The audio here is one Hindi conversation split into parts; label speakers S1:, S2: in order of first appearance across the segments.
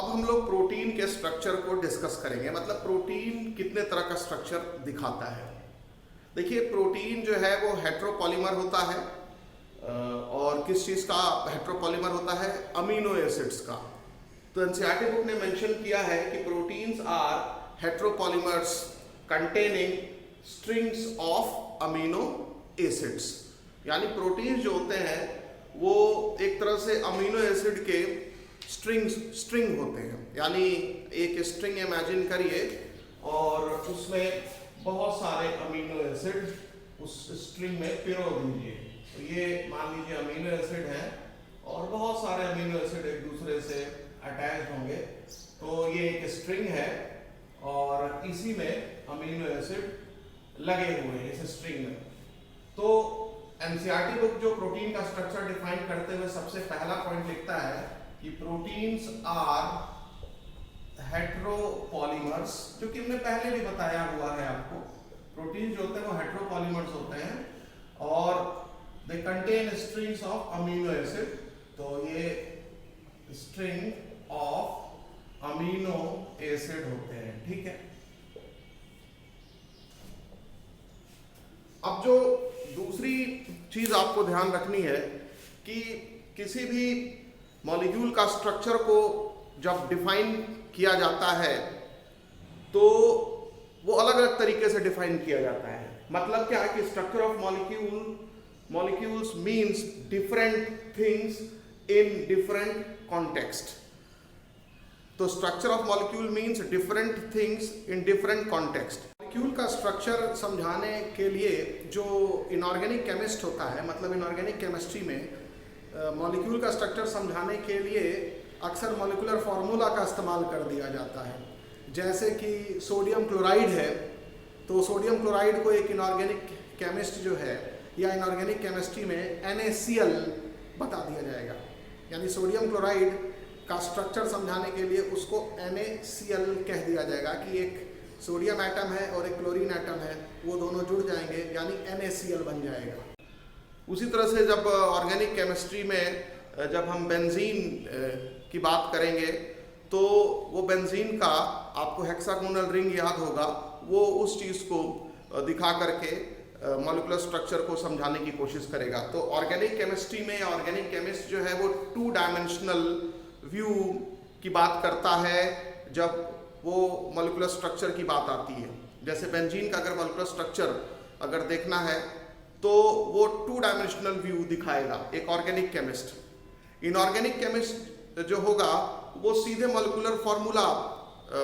S1: अब हम लोग प्रोटीन के स्ट्रक्चर को डिस्कस करेंगे, मतलब प्रोटीन कितने तरह का स्ट्रक्चर दिखाता है। देखिए, प्रोटीन जो है वो हेट्रोपॉलीमर होता है, और किस चीज़ का हेट्रोपॉलीमर होता है? अमीनो एसिड्स का। तो एनसीईआरटी बुक ने मेंशन किया है कि proteins are heteropolymers containing strings of amino acids. यानी प्रोटीन्स जो होते हैं वो एक तरह से अमीनो एसिड के स्ट्रिंग होते हैं। यानी एक स्ट्रिंग इमेजिन करिए और उसमें बहुत सारे अमीनो एसिड उस स्ट्रिंग में पिरो दीजिए। तो ये मान लीजिए अमीनो एसिड है और बहुत सारे अमीनो एसिड एक दूसरे से अटैच होंगे, तो ये एक स्ट्रिंग है और इसी में अमीनो एसिड लगे हुए हैं इस स्ट्रिंग में। तो एनसीईआरटी बुक जो प्रोटीन का स्ट्रक्चर डिफाइन करते हुए सबसे पहला पॉइंट लिखता है कि प्रोटीन्स आर हेट्रोपॉलीमर्स, जो कि हमने पहले भी बताया हुआ है आपको। प्रोटीन जो होते हैं वो हेट्रोपॉलीमर्स होते हैं और they contain strings of amino acid. तो ये स्ट्रिंग ऑफ अमीनो एसिड होते हैं, ठीक है। अब जो दूसरी चीज आपको ध्यान रखनी है कि किसी भी मॉलिक्यूल का स्ट्रक्चर को जब डिफाइन किया जाता है तो वो अलग अलग तरीके से डिफाइन किया जाता है। मतलब क्या है कि structure of molecules means different things in different context. तो structure of molecule means different things in different context. Molecule का स्ट्रक्चर समझाने के लिए जो इनऑर्गेनिक केमिस्ट होता है, मतलब इनऑर्गेनिक केमिस्ट्री में मॉलिक्यूल का स्ट्रक्चर समझाने के लिए अक्सर मॉलिक्यूलर फार्मूला का इस्तेमाल कर दिया जाता है। जैसे कि सोडियम क्लोराइड है, तो सोडियम क्लोराइड को एक इनऑर्गेनिक केमिस्ट जो है या इनऑर्गेनिक केमिस्ट्री में NaCl बता दिया जाएगा। यानी सोडियम क्लोराइड का स्ट्रक्चर समझाने के लिए उसको NaCl कह दिया जाएगा कि एक सोडियम एटम है और एक क्लोरीन एटम है, वो दोनों जुड़ जाएंगे यानी NaCl बन जाएगा। उसी तरह से जब ऑर्गेनिक केमिस्ट्री में जब हम बेंजीन की बात करेंगे तो वो बेंजीन का आपको हेक्सागोनल रिंग याद होगा, वो उस चीज़ को दिखा करके मॉलिक्यूलर स्ट्रक्चर को समझाने की कोशिश करेगा। तो ऑर्गेनिक केमिस्ट्री में ऑर्गेनिक केमिस्ट जो है वो 2 डायमेंशनल व्यू की बात करता है जब वो मॉलिक्यूलर स्ट्रक्चर की बात आती है। जैसे बेंजीन का अगर मॉलिक्यूलर स्ट्रक्चर अगर देखना है तो वो 2 डायमेंशनल व्यू दिखाएगा एक ऑर्गेनिक केमिस्ट। इनऑर्गेनिक केमिस्ट जो होगा वो सीधे मॉलिक्यूलर फार्मूला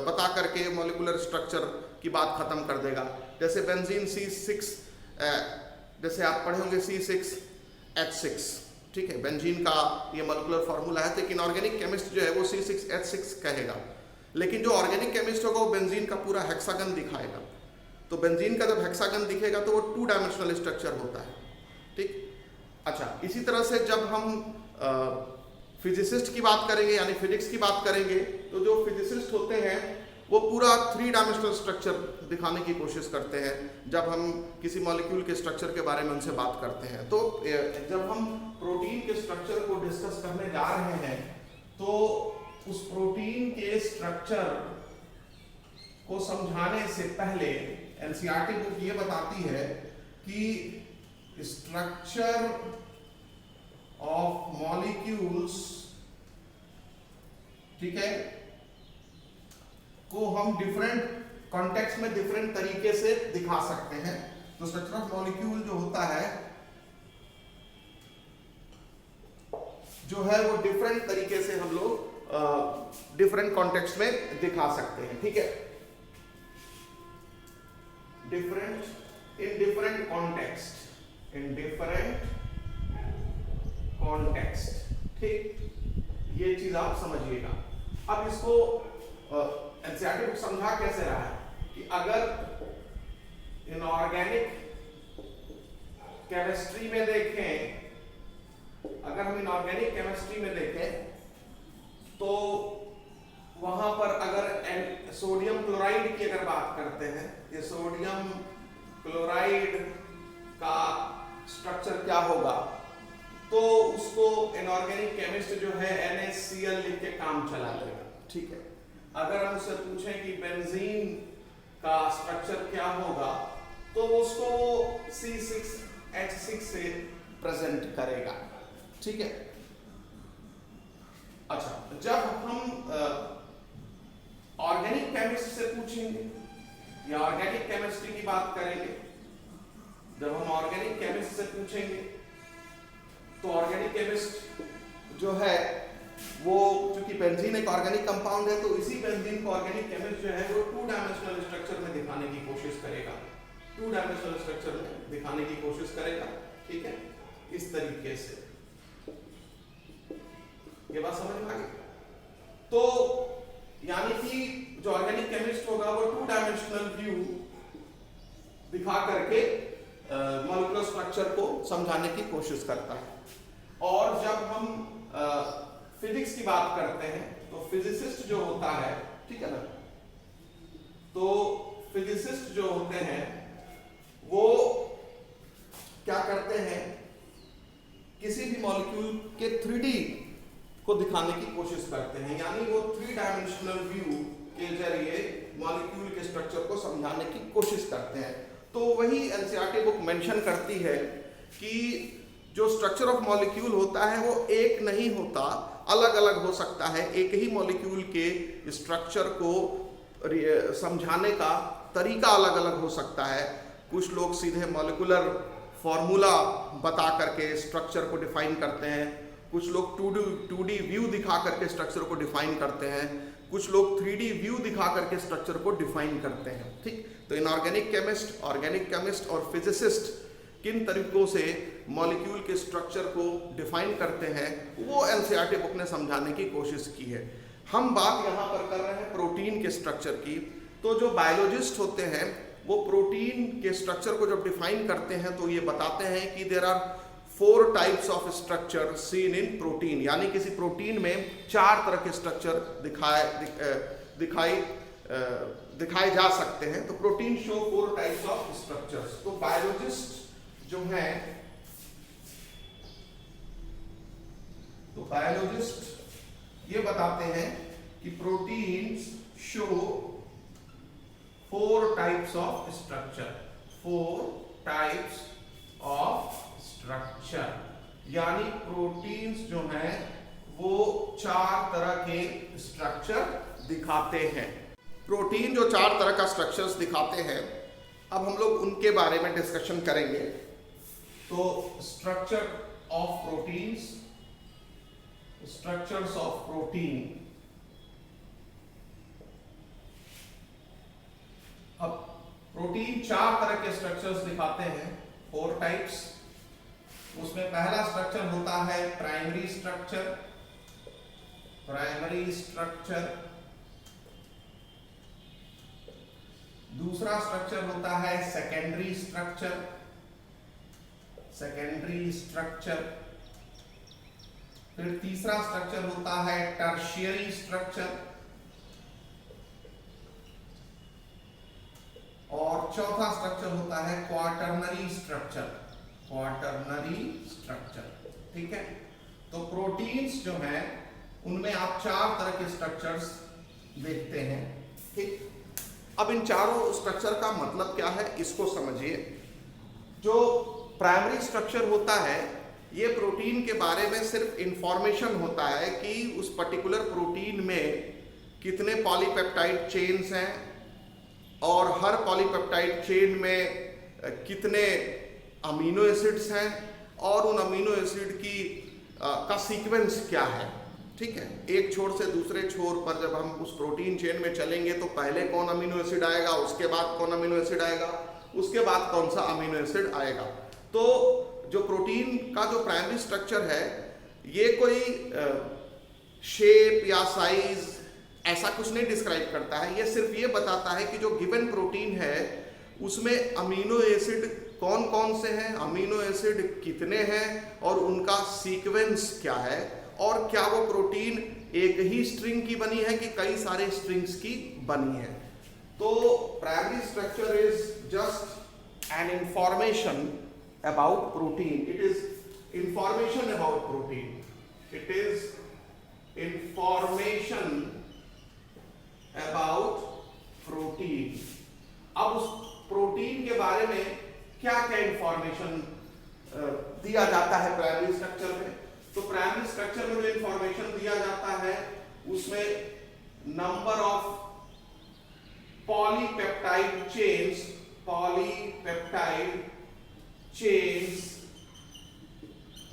S1: बता करके मॉलिक्यूलर स्ट्रक्चर की बात खत्म कर देगा। जैसे बेंजीन C6, जैसे आप पढ़े होंगे C6H6, ठीक है, बेंजीन का ये मॉलिक्यूलर फार्मूला है। तो एक इनऑर्गेनिक केमिस्ट जो है वो C6H6 कहेगा, लेकिन जो ऑर्गेनिक केमिस्ट होगा वो बेंजीन का पूरा हेक्सागन दिखाएगा। तो बेंजीन का जब हेक्सागन दिखेगा तो वो 2 डायमेंशनल स्ट्रक्चर होता है, ठीक। अच्छा, इसी तरह से जब हम फिजिसिस्ट की बात करेंगे यानी फिजिक्स की बात करेंगे तो जो फिजिसिस्ट होते हैं वो पूरा 3 डायमेंशनल स्ट्रक्चर दिखाने की कोशिश करते हैं जब हम किसी मॉलिक्यूल के स्ट्रक्चर के बारे में उनसे बात करते हैं। तो जब हम प्रोटीन के स्ट्रक्चर को डिस्कस करने जा रहे हैं तो उस प्रोटीन के स्ट्रक्चर को समझाने से पहले एनसीईआरटी बुक ये बताती है कि स्ट्रक्चर ऑफ मॉलिक्यूल्स, ठीक है, को हम डिफरेंट कॉन्टेक्स्ट में डिफरेंट तरीके से दिखा सकते हैं। तो स्ट्रक्चर ऑफ मॉलिक्यूल जो होता है जो है वो डिफरेंट तरीके से हम लोग डिफरेंट कॉन्टेक्स्ट में दिखा सकते हैं, ठीक है। डिफरेंट कॉन्टेक्स्ट, ठीक, ये चीज आप समझिएगा। अब इसको एनसीईआरटी बुक समझा कैसे रहा है कि अगर इनऑर्गेनिक केमिस्ट्री में देखें, अगर हम इनऑर्गेनिक केमिस्ट्री में देखें तो वहां पर अगर सोडियम क्लोराइड की अगर बात करते हैं, ये सोडियम क्लोराइड का स्ट्रक्चर क्या होगा, तो उसको इनऑर्गेनिक केमिस्ट जो है NaCl लिख के काम चला लेगा, ठीक है। अगर हम उससे पूछें कि बेंजीन का स्ट्रक्चर क्या होगा तो उसको C6H6 से प्रेजेंट करेगा, ठीक है। अच्छा, जब हम ऑर्गेनिक केमिस्ट से पूछेंगे या ऑर्गेनिक केमिस्ट्री की बात करेंगे, जब हम ऑर्गेनिक केमिस्ट से पूछेंगे तो ऑर्गेनिक केमिस्ट जो है वो, चूंकि बेंजीन एक ऑर्गेनिक कंपाउंड है, तो इसी बेंजीन को ऑर्गेनिक केमिस्ट जो है वो 2 डायमेंशनल स्ट्रक्चर में दिखाने की कोशिश करेगा, 2 डायमेंशनल स्ट्रक्चर में दिखाने की कोशिश करेगा, ठीक है, इस तरीके से। ये बात समझ में आ गई? तो यानी कि जो ऑर्गेनिक केमिस्ट होगा वो 2 डायमेंशनल व्यू दिखा करके मॉलिक्यूलर स्ट्रक्चर को समझाने की कोशिश करता है। और जब हम फिजिक्स की बात करते हैं तो फिजिसिस्ट जो होता है, ठीक है ना, तो फिजिसिस्ट जो होते हैं वो क्या करते हैं, किसी भी मॉलिक्यूल के 3D को दिखाने की कोशिश करते हैं, यानी वो 3 डायमेंशनल व्यू के जरिए मॉलिक्यूल के स्ट्रक्चर को समझाने की कोशिश करते हैं। तो वही एनसीईआरटी बुक मेंशन करती है कि जो स्ट्रक्चर ऑफ मॉलिक्यूल होता है वो एक नहीं होता, अलग अलग हो सकता है। एक ही मॉलिक्यूल के स्ट्रक्चर को समझाने का तरीका अलग अलग हो सकता है। कुछ लोग सीधे मॉलिक्यूलर फॉर्मूला बता करके स्ट्रक्चर को डिफाइन करते हैं, कुछ लोग 2D व्यू दिखा करके स्ट्रक्चर को डिफाइन करते हैं, कुछ लोग 3D व्यू दिखा करके स्ट्रक्चर को डिफाइन करते हैं, ठीक। तो इनऑर्गेनिक केमिस्ट, ऑर्गेनिक केमिस्ट और फिजिसिस्ट किन तरीकों से मॉलिक्यूल के स्ट्रक्चर को डिफाइन करते हैं वो एनसीईआरटी बुक ने समझाने की कोशिश की है। हम बात यहाँ पर कर रहे हैं प्रोटीन के स्ट्रक्चर की। तो जो बायोलॉजिस्ट होते हैं वो प्रोटीन के स्ट्रक्चर को जब डिफाइन करते हैं तो ये बताते हैं कि there are 4 types of structure seen in protein, यानी किसी प्रोटीन में 4 तरह के स्ट्रक्चर दिखाए जा सकते हैं। तो protein show 4 types of structures. तो बायोलॉजिस्ट जो है, तो बायोलॉजिस्ट ये बताते हैं कि proteins show 4 types of structure, 4 types of structure, यानी प्रोटीन्स जो हैं वो 4 तरह के स्ट्रक्चर दिखाते हैं। प्रोटीन जो 4 तरह का स्ट्रक्चर्स दिखाते हैं, अब हम लोग उनके बारे में डिस्कशन करेंगे। तो structure of proteins, structures of protein. अब प्रोटीन 4 तरह के स्ट्रक्चर्स दिखाते हैं, 4 टाइप्स। उसमें पहला स्ट्रक्चर होता है प्राइमरी स्ट्रक्चर, प्राइमरी स्ट्रक्चर। दूसरा स्ट्रक्चर होता है सेकेंडरी स्ट्रक्चर, सेकेंडरी स्ट्रक्चर। फिर तीसरा स्ट्रक्चर होता है टर्शियरी स्ट्रक्चर, और चौथा स्ट्रक्चर होता है क्वाटरनरी स्ट्रक्चर, क्वाटरनरी स्ट्रक्चर, ठीक है। तो प्रोटीन्स जो हैं उनमें आप 4 तरह के स्ट्रक्चर्स देखते हैं, ठीक। अब इन चारों स्ट्रक्चर का मतलब क्या है इसको समझिए। जो प्राइमरी स्ट्रक्चर होता है ये प्रोटीन के बारे में सिर्फ इंफॉर्मेशन होता है कि उस पर्टिकुलर प्रोटीन में कितने पॉलीपेप्टाइड चेन्स हैं और हर पॉलीपेप्टाइड चेन में कितने अमीनो एसिड्स हैं और उन अमीनो एसिड की का सीक्वेंस क्या है, ठीक है। एक छोर से दूसरे छोर पर जब हम उस प्रोटीन चेन में चलेंगे तो पहले कौन अमीनो एसिड आएगा, उसके बाद कौन अमीनो एसिड आएगा, उसके बाद कौन सा अमीनो एसिड आएगा। तो जो प्रोटीन का जो प्राइमरी स्ट्रक्चर है ये कोई शेप या साइज ऐसा कुछ नहीं डिस्क्राइब करता है, ये सिर्फ ये बताता है कि जो गिवन प्रोटीन है उसमें अमीनो एसिड कौन कौन से हैं, अमीनो एसिड कितने हैं और उनका सीक्वेंस क्या है, और क्या वो प्रोटीन एक ही स्ट्रिंग की बनी है कि कई सारे स्ट्रिंग्स की बनी है। तो primary structure is just an information about protein, it is information about protein, it is information number of polypeptide chains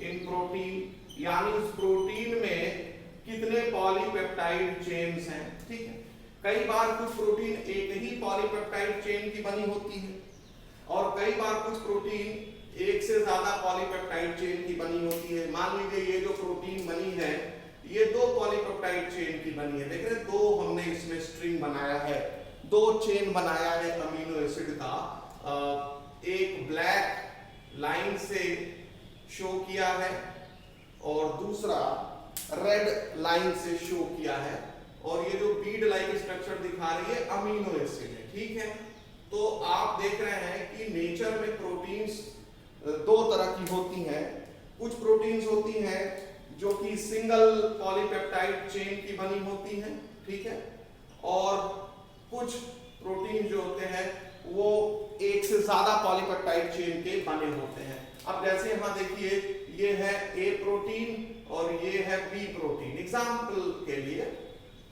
S1: in protein, यानी उस प्रोटीन में कितने पॉलीपेप्टाइड चेन्स हैं। ठीक है, कई बार कुछ प्रोटीन एक ही पॉलीपेप्टाइड चेन की बनी होती है और कई बार कुछ प्रोटीन एक से ज्यादा पॉलीपेप्टाइड चेन की बनी होती है। मान लीजिए ये जो प्रोटीन बनी है ये दो पॉलीपेप्टाइड चेन की बनी है। देख रहे हैं, दो हमने इसमें स्ट्रिंग बनाया है, दो चेन बनाया है अमीनो एसिड का। एक ब्लैक लाइन से शो किया है और दूसरा रेड लाइन से शो किया है, और ये जो बीड लाइक स्ट्रक्चर दिखा रही है अमीनो एसिड है। ठीक है, तो आप देख रहे हैं कि नेचर में प्रोटीन्स दो तरह की होती हैं। कुछ प्रोटीन्स होती हैं जो कि सिंगल पॉलीपेप्टाइड चेन की बनी होती हैं। ठीक है, और कुछ प्रोटीन जो होते हैं वो एक से ज्यादा पॉलीपेप्टाइड चेन के बने होते हैं। अब जैसे यहां देखिए, ये है ए प्रोटीन और ये है बी प्रोटीन। एग्जाम्पल के लिए,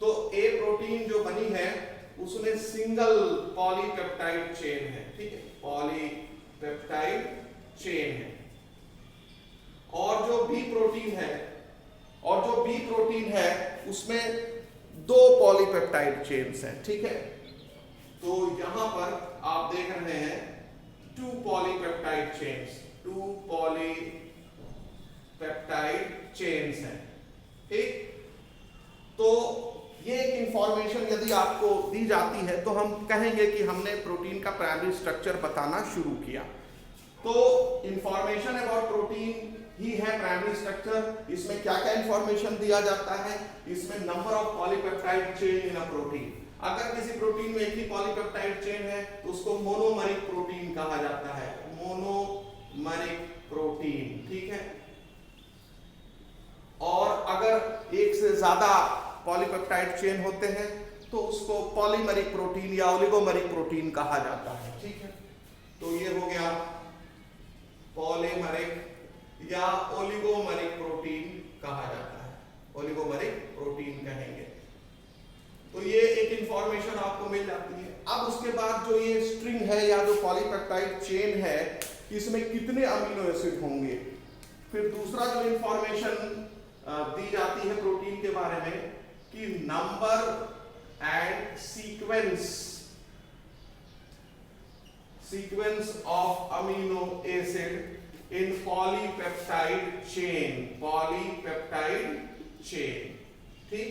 S1: तो ए प्रोटीन जो बनी है उसमें सिंगल पॉलीपेप्टाइड चेन है। ठीक है, पॉलीपेप्टाइड चेन है। और जो बी प्रोटीन है उसमें दो पॉलीपेप्टाइड चेन्स हैं। ठीक है, तो यहां पर आप देख रहे हैं टू पॉलीपेप्टाइड चेन्स हैं। ठीक, तो ये एक इंफॉर्मेशन यदि आपको दी जाती है तो हम कहेंगे कि हमने प्रोटीन का प्राइमरी स्ट्रक्चर बताना शुरू किया। तो इंफॉर्मेशन अबाउट प्रोटीन ही है प्राइमरी स्ट्रक्चर। इसमें क्या क्या इंफॉर्मेशन दिया जाता है? इसमें number of polypeptide chain in a protein. अगर किसी प्रोटीन में एक ही पॉलीपेप्टाइड चेन है तो उसको मोनोमरिक प्रोटीन कहा जाता है, मोनोमरिक प्रोटीन। ठीक है, और अगर एक से ज्यादा पॉलीपेप्टाइड चेन होते हैं तो उसको पॉलीमरिक प्रोटीन या ओलिगोमरिक प्रोटीन कहा जाता है। ठीक है, तो ये हो गया पॉलीमरिक या ओलिगोमरिक प्रोटीन कहा जाता है, ओलिगोमरिक प्रोटीन कहेंगे। तो ये एक इंफॉर्मेशन आपको मिल जाती है। अब उसके बाद जो ये स्ट्रिंग है या जो पॉलीपेप्टाइड चेन है, इसमें कितने अमीनो एसिड होंगे। फिर दूसरा जो इंफॉर्मेशन दी जाती है प्रोटीन के बारे में कि number and sequence of amino acid in polypeptide chain. ठीक,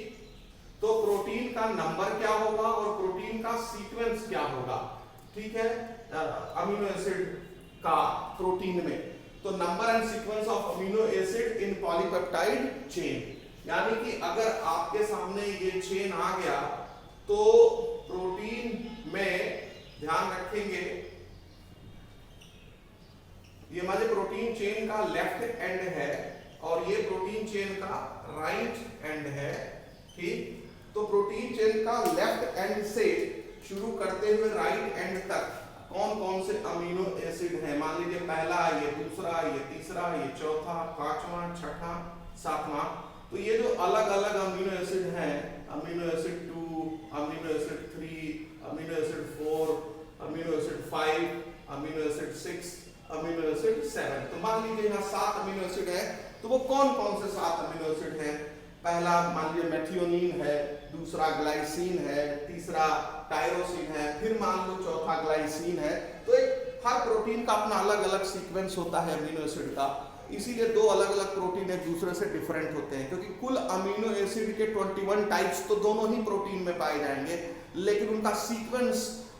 S1: तो प्रोटीन का नंबर क्या होगा और प्रोटीन का सीक्वेंस क्या होगा। ठीक है, अमीनो एसिड का प्रोटीन में, तो number and sequence of amino acid in polypeptide chain, यानी कि अगर आपके सामने ये चेन आ गया तो प्रोटीन में ध्यान रखेंगे, ये हमारे प्रोटीन चेन का लेफ्ट एंड है और ये प्रोटीन चेन का राइट एंड है। ठीक, तो प्रोटीन चेन का लेफ्ट एंड से शुरू करते हुए राइट एंड तक कौन कौन से अमीनो एसिड हैं। मान लीजिए पहला, ये दूसरा, ये तीसरा, ये चौथा, पांचवा, छठा, सातवां। तो ये जो अलग अलग अमीनो एसिड हैं, amino acid 2, amino acid 3, amino acid 4, amino acid 5, amino acid 6, amino acid 7। तो मान लीजिए यहाँ 7 अमीनो एसिड है, तो वो कौन कौन से 7 अमीनो एसिड हैं। पहला मान लीजिए मेथियोनिन है, दूसरा ग्लाइसिन है, तीसरा टायरोसिन है, फिर मान लो चौथा ग्लाइसिन है। तो एक हर प्रोटीन का अपना अलग अलग सीक्वेंस होता है अमीनो एसिड का, इसीलिए दो अलग अलग प्रोटीन एक दूसरे से डिफरेंट होते हैं, क्योंकि कुल अमीनो एसिड के 21 टाइप्स तो दोनों ही प्रोटीन में पाए जाएंगे, लेकिन उनका सीक्वेंस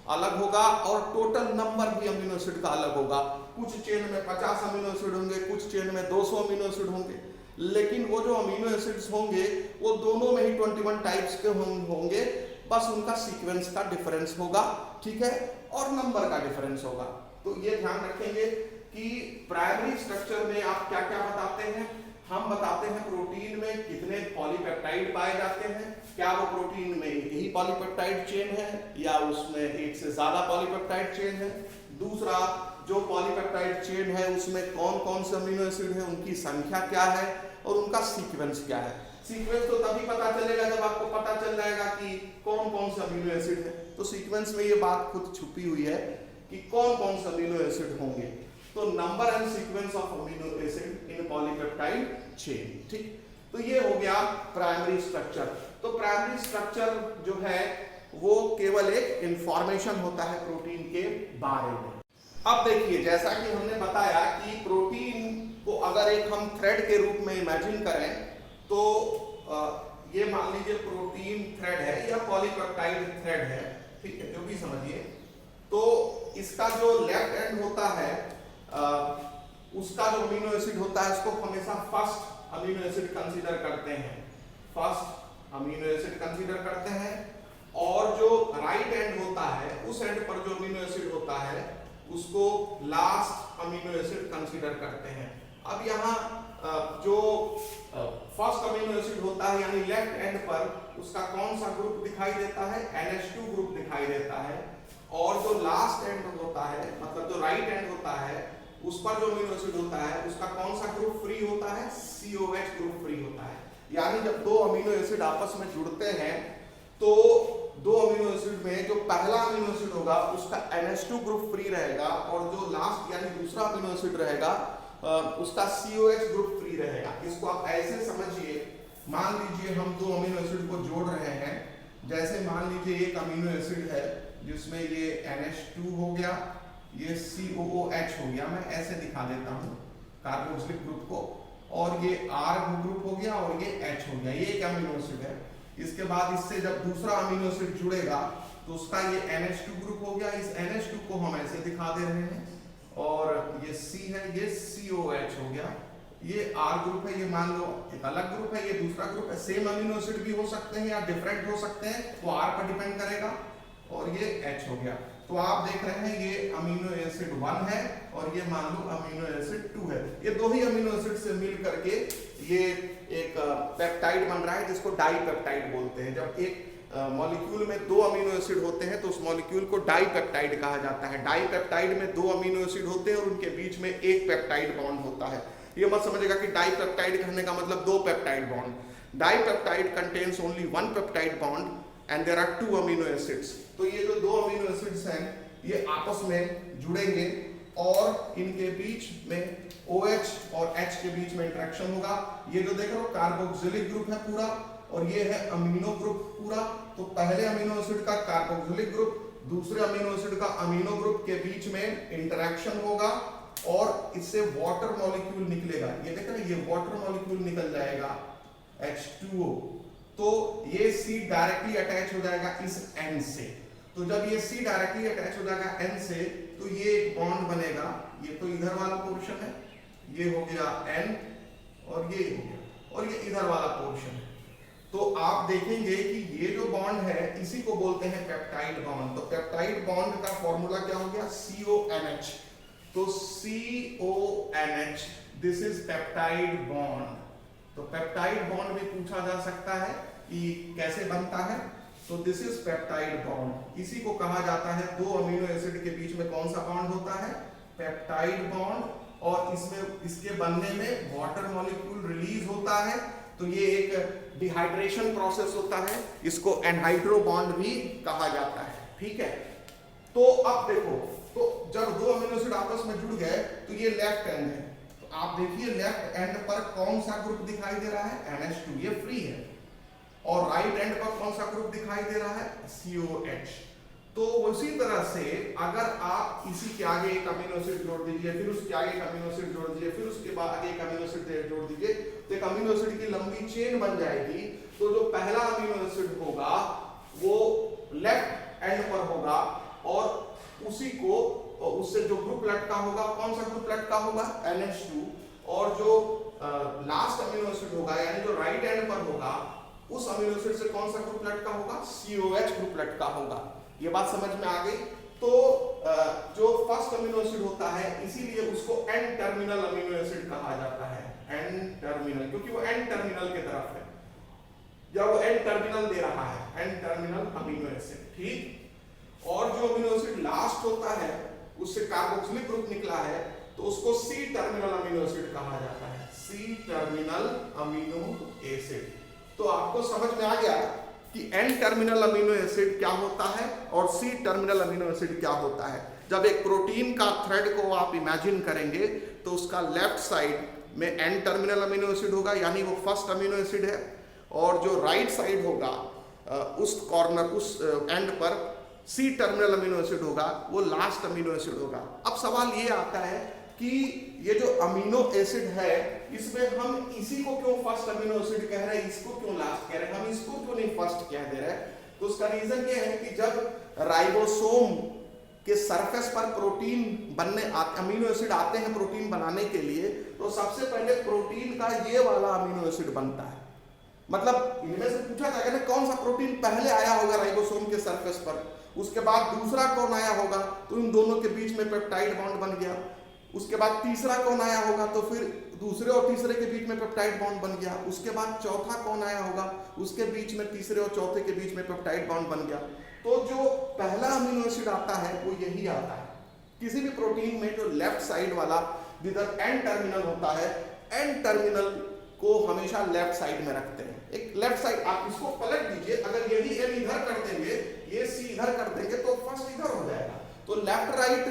S1: अलग होगा और टोटल नंबर भी अमीनो एसिड का अलग होगा। कुछ चेन में 50 अमीनो एसिड होंगे, कुछ चेन में 200 अमीनो एसिड होंगे, लेकिन वो जो अमीनो एसिड्स होंगे वो दोनों में ही 21 टाइप्स के होंगे, बस उनका सीक्वेंस का डिफरेंस होगा। ठीक है, और नंबर का डिफरेंस होगा। तो ये ध्यान रखेंगे कि प्राइमरी स्ट्रक्चर में आप क्या क्या बताते हैं। हम बताते हैं प्रोटीन में कितने पॉलीपेप्टाइड पाए जाते हैं, क्या वो प्रोटीन में एक ही पॉलीपेप्टाइड चेन है या उसमें एक से ज्यादा पॉलीपेप्टाइड चेन है। दूसरा, जो पॉलीपेप्टाइड चेन है उसमें कौन कौन से अमीनो एसिड है, उनकी संख्या क्या है और उनका सीक्वेंस क्या है। सीक्वेंस तो तभी पता चलेगा जब आपको पता चल जाएगा कि कौन कौन से अमीनो एसिड है। तो सीक्वेंस में ये बात खुद छुपी हुई है कि कौन कौन से अमीनो एसिड होंगे। तो number and sequence of amino acid in polypeptide chain. ठीक, तो ये हो गया प्राइमरी स्ट्रक्चर। तो प्राइमरी स्ट्रक्चर जो है वो केवल एक इंफॉर्मेशन होता है प्रोटीन के बारे में। अब देखिए, जैसा कि हमने बताया कि प्रोटीन को अगर एक हम थ्रेड के रूप में इमेजिन करें तो ये मान लीजिए प्रोटीन थ्रेड है या पॉलीपेप्टाइड थ्रेड है, ठीक है, जो भी समझिए। तो इसका जो लेफ्ट एंड होता है उसका जो अमीनो एसिड होता है उसको हमेशा फर्स्ट अमीनो एसिड कंसीडर करते हैं, फर्स्ट अमीनो एसिड कंसीडर करते हैं। और जो राइट एंड होता है उस एंड पर जो अमीनो एसिड होता है उसको लास्ट अमीनो एसिड कंसीडर करते हैं। अब यहाँ जो फर्स्ट अमीनो एसिड होता है यानी लेफ्ट एंड पर उसका कौन सा ग्रुप दिखाई देता है, NH2 ग्रुप दिखाई देता है। और जो लास्ट एंड होता है मतलब जो राइट एंड होता है उस पर जो अमीनो एसिड होता है उसका कौन सा ग्रुप फ्री होता है, COH ग्रुप फ्री होता है। यानी जब दो अमीनो एसिड आपस में जुड़ते हैं तो दो अमीनो एसिड में जो पहला अमीनो एसिड होगा उसका NH2 ग्रुप फ्री रहेगा और जो लास्ट यानी दूसरा अमीनो एसिड रहेगा उसका COH ग्रुप फ्री रहेगा। इसको आप ऐसे समझिए, मान लीजिए हम दो अमीनो एसिड को जोड़ रहे हैं। जैसे मान लीजिए एक अमीनो एसिड है जिसमें ये NH2 हो गया, ये COOH हो गया, मैं ऐसे दिखा देता हूँ कार्बोक्सिलिक ग्रुप को, और ये R ग्रुप हो गया और ये H हो गया, ये एक अमीनो एसिड है। इसके बाद इससे जब दूसरा अमीनो एसिड जुड़ेगा तो उसका ये NH2 ग्रुप हो गया। इस NH2 को हम ऐसे दिखा दे रहे हैं और ये C है, ये COH हो गया, ये R ग्रुप है, ये मान लो एक अलग ग्रुप है, ये दूसरा ग्रुप है। सेम अमीनो एसिड भी हो सकते हैं या डिफरेंट हो सकते हैं, तो R पर डिपेंड करेगा। और ये H हो गया। तो आप देख रहे हैं ये अमीनो एसिड 1 है और ये मान लो अमीनो एसिड 2 है। ये दो ही अमीनो एसिड से मिल करके ये एक पेप्टाइड बन रहा है जिसको डाईपेप्टाइड बोलते हैं। जब एक मॉलिक्यूल में दो अमीनो एसिड होते हैं तो उस मॉलिक्यूल को डाईपेप्टाइड कहा जाता है। डाईपेप्टाइड में दो अमीनो एसिड होते हैं और उनके बीच में एक पेप्टाइड बॉन्ड होता है। ये मत समझेगा कि डाईपेप्टाइड कहने का मतलब दो peptide bond. Dipeptide contains only one peptide bond and there are two amino acids. तो ये जो दो अमीनो एसिड्स हैं ये आपस में जुड़ेंगे और इनके बीच में OH और H के बीच में इंटरेक्शन होगा। ये जो देख रहे हो कार्बोक्सिलिक ग्रुप है पूरा और ये है अमीनो ग्रुप पूरा। तो पहले अमीनो एसिड का कार्बोक्सिलिक ग्रुप दूसरे अमीनो एसिड का अमीनो ग्रुप के बीच में इंटरेक्शन होगा और इससे वाटर मॉलिक्यूल निकलेगा। ये देख रहे हैं, ये वाटर मॉलिक्यूल निकल जाएगा H2O। तो ये C डायरेक्टली अटैच हो जाएगा इस N से। तो जब ये C डायरेक्टली अटैच हो जाएगा N से तो ये एक बॉन्ड बनेगा। ये तो इधर वाला पोर्शन है, ये हो गया N और ये हो गया और ये इधर वाला पोर्शन है। तो आप देखेंगे कि ये जो बॉन्ड है इसी को बोलते हैं पेप्टाइड बॉन्ड। तो पेप्टाइड बॉन्ड का फॉर्मूला क्या हो गया, CONH। तो CONH, this is peptide bond. तो पेप्टाइड बॉन्ड भी पूछा जा सकता है कि कैसे बनता है। तो दिस इज पेप्टाइड बॉन्ड। इसी को कहा जाता है दो अमीनो एसिड के बीच में कौन सा बॉन्ड होता है, पेप्टाइड बॉन्ड। और इसमें इसके बनने में वाटर मॉलिक्यूल रिलीज होता है। तो ये एक डिहाइड्रेशन प्रोसेस होता है, इसको एनहाइड्रो बॉन्ड भी कहा जाता है। ठीक है, तो अब देखो, तो जब दो अमीनो एसिड आपस में जुड़ गए तो ये लेफ्ट एंड है। तो आप देखिए लेफ्ट एंड पर कौन सा ग्रुप दिखाई दे रहा है, NH2, ये फ्री है। और राइट एंड पर कौन सा ग्रुप दिखाई दे रहा है, COH। तो उसी तरह से अगर आप इसी के आगे एक अमीनो एसिड जोड़ दीजिए, फिर उसके आगे एक अमीनो एसिड जोड़ दीजिए, फिर उसके बाद आगे एक अमीनो एसिड जोड़ दीजिए, तो एक अमीनो एसिड की लंबी चेन बन जाएगी। तो जो पहला अमीनो एसिड होगा वो लेफ्ट एंड पर होगा और उसी को उससे जो ग्रुप लटका होगा, कौन सा ग्रुप लटका होगा, NH2। और जो लास्ट अमीनो एसिड होगा यानी जो राइट एंड पर होगा उस अमीनो एसिड से कौन सा ग्रुप लटका होगा, COH ग्रुप लटका होगा। ये बात समझ में आ गई। तो जो फर्स्ट अमीनो एसिड होता है इसीलिए उसको एन टर्मिनल अमीनो एसिड कहा जाता है, एन टर्मिनल, क्योंकि वो एन टर्मिनल की तरफ है या वो एन टर्मिनल दे रहा है, एन टर्मिनल अमीनो एसिड। ठीक, और जो अमीनो एसिड लास्ट होता है उससे कार्बोक्सिलिक ग्रुप निकला है तो उसको C टर्मिनल अमीनो एसिड कहा जाता है, C टर्मिनल अमीनो एसिड। तो आपको समझ में आ गया कि एन टर्मिनल अमीनो एसिड क्या होता है और सी टर्मिनल अमीनो एसिड क्या होता है। जब एक प्रोटीन का थ्रेड को आप इमेजिन करेंगे तो उसका लेफ्ट साइड में एन टर्मिनल अमीनो एसिड होगा, यानी वो फर्स्ट अमीनो एसिड है, और जो राइट साइड होगा उस कॉर्नर उस एंड पर सी टर्मिनल अमीनो एसिड होगा, वो लास्ट अमीनो एसिड होगा। अब सवाल ये आता है कि ये जो अमीनो एसिड है इसमें हम इसी को क्यों फर्स्ट अमीनो एसिड कह रहे हैं, इसको क्यों लास्ट कह रहे हैं, हम इसको क्यों नहीं फर्स्ट कह दे रहे हैं? तो उसका रीजन ये है कि जब राइबोसोम के सरफेस पर प्रोटीन बनने अमीनो एसिड आते हैं प्रोटीन बनाने के लिए, तो सबसे पहले प्रोटीन का ये वाला अमीनो एसिड बनता है। मतलब इनमें से पूछा जाएगा ना कौन सा प्रोटीन पहले आया होगा राइबोसोम के सरफेस पर, उसके बाद दूसरा कौन आया होगा, तो इन दोनों के बीच में पेप्टाइड बॉन्ड बन गया। उसके बाद तीसरा कौन आया होगा, तो फिर दूसरे और तीसरे के बीच में पेप्टाइड बॉन्ड बन गया। उसके बाद चौथा कौन आया होगा, उसके बीच में तीसरे और चौथे के बीच में पेप्टाइड बॉन्ड बन गया। तो जो पहला अमीनो एसिड आता है वो यही आता है। किसी भी प्रोटीन में जो लेफ्ट साइड वाला जिधर एन टर्मिनल होता है, एन टर्मिनल को हमेशा लेफ्ट साइड में रखते हैं। एक लेफ्ट साइड आप इसको पलट दीजिए, अगर यही एन इधर कर देंगे, ये सी इधर कर देंगे तो फर्स्ट इधर हो जाएगा। तो लेफ्ट राइट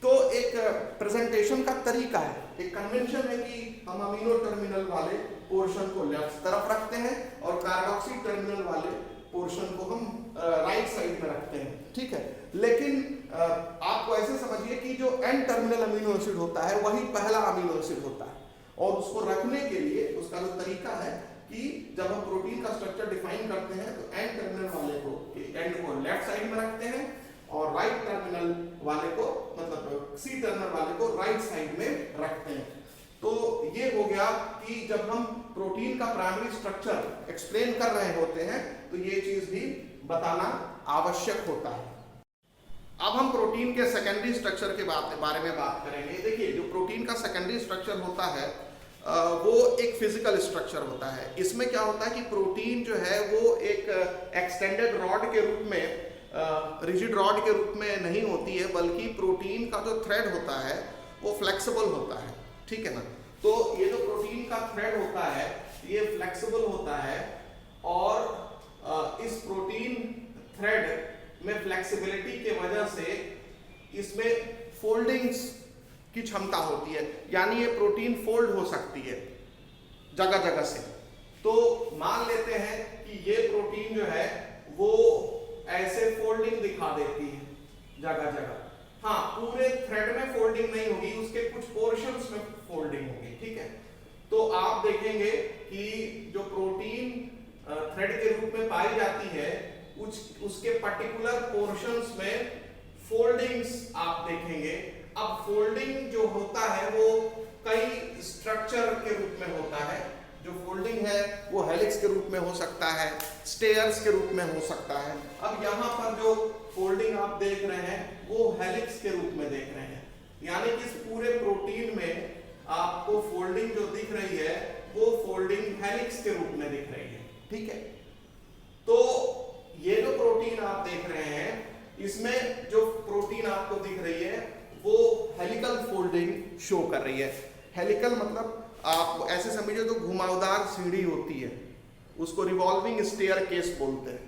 S1: तो एक प्रेजेंटेशन का तरीका है, एक कन्वेंशन है कि हम अमीनो टर्मिनल वाले पोर्शन को लेफ्ट तरफ रखते हैं और कार्बोक्सी टर्मिनल वाले पोर्शन को हम राइट साइड में रखते हैं, ठीक है। लेकिन आपको ऐसे समझिए कि जो एन टर्मिनल अमीनो एसिड होता है वही पहला अमीनो एसिड होता है, और उसको रखने के लिए उसका जो तरीका है कि जब हम प्रोटीन का स्ट्रक्चर डिफाइन करते हैं तो एन टर्मिनल वाले को एंड को लेफ्ट साइड में रखते हैं और राइट टर्मिनल वाले को मतलब सी टर्मिनल वाले को राइट साइड में रखते हैं। तो ये हो गया कि जब हम प्रोटीन का प्राइमरी स्ट्रक्चर एक्सप्लेन कर रहे होते हैं तो ये चीज भी बताना आवश्यक होता है। अब हम प्रोटीन के सेकेंडरी स्ट्रक्चर के बारे में बात करेंगे। देखिए, जो प्रोटीन का सेकेंडरी स्ट्रक्चर होता है वो एक फिजिकल स्ट्रक्चर होता है। इसमें क्या होता है कि प्रोटीन जो है वो एक एक्सटेंडेड रॉड के रूप में, रिजिड रॉड के रूप में नहीं होती है, बल्कि प्रोटीन का जो थ्रेड होता है वो फ्लेक्सिबल होता है, ठीक है ना। तो ये जो प्रोटीन का थ्रेड होता है ये फ्लेक्सिबल होता है, और इस प्रोटीन थ्रेड में फ्लेक्सिबिलिटी के वजह से इसमें फोल्डिंग्स की क्षमता होती है, यानी ये प्रोटीन फोल्ड हो सकती है जगह जगह से। तो मान लेते हैं कि ये प्रोटीन जो है वो ऐसे फोल्डिंग दिखा देती है जगह जगह। हाँ, पूरे थ्रेड में फोल्डिंग नहीं होगी, उसके कुछ पोर्शंस में फोल्डिंग होगी, ठीक है। तो आप देखेंगे कि जो प्रोटीन थ्रेड के रूप में पाई जाती है उसके पर्टिकुलर पोर्शंस में फोल्डिंग्स आप देखेंगे। अब फोल्डिंग जो होता है वो कई स्ट्रक्चर के रूप में होता है। जो फोल्डिंग है वो हेलिक्स के रूप में हो सकता है, स्टेयर्स के रूप में हो सकता है। अब यहाँ पर जो फोल्डिंग आप देख रहे हैं वो हेलिक्स के रूप में देख रहे हैं, यानी कि इस पूरे प्रोटीन में आपको फोल्डिंग जो दिख रही है वो फोल्डिंग हेलिक्स के रूप में दिख रही है, ठीक है। तो ये जो प्रोटीन आप देख रहे हैं इसमें जो प्रोटीन आपको दिख रही है वो हेलिकल फोल्डिंग शो कर रही है। हेलिकल मतलब आप ऐसे समझिए तो घुमावदार सीढ़ी होती है, उसको रिवॉल्विंग स्टेयर केस बोलते हैं।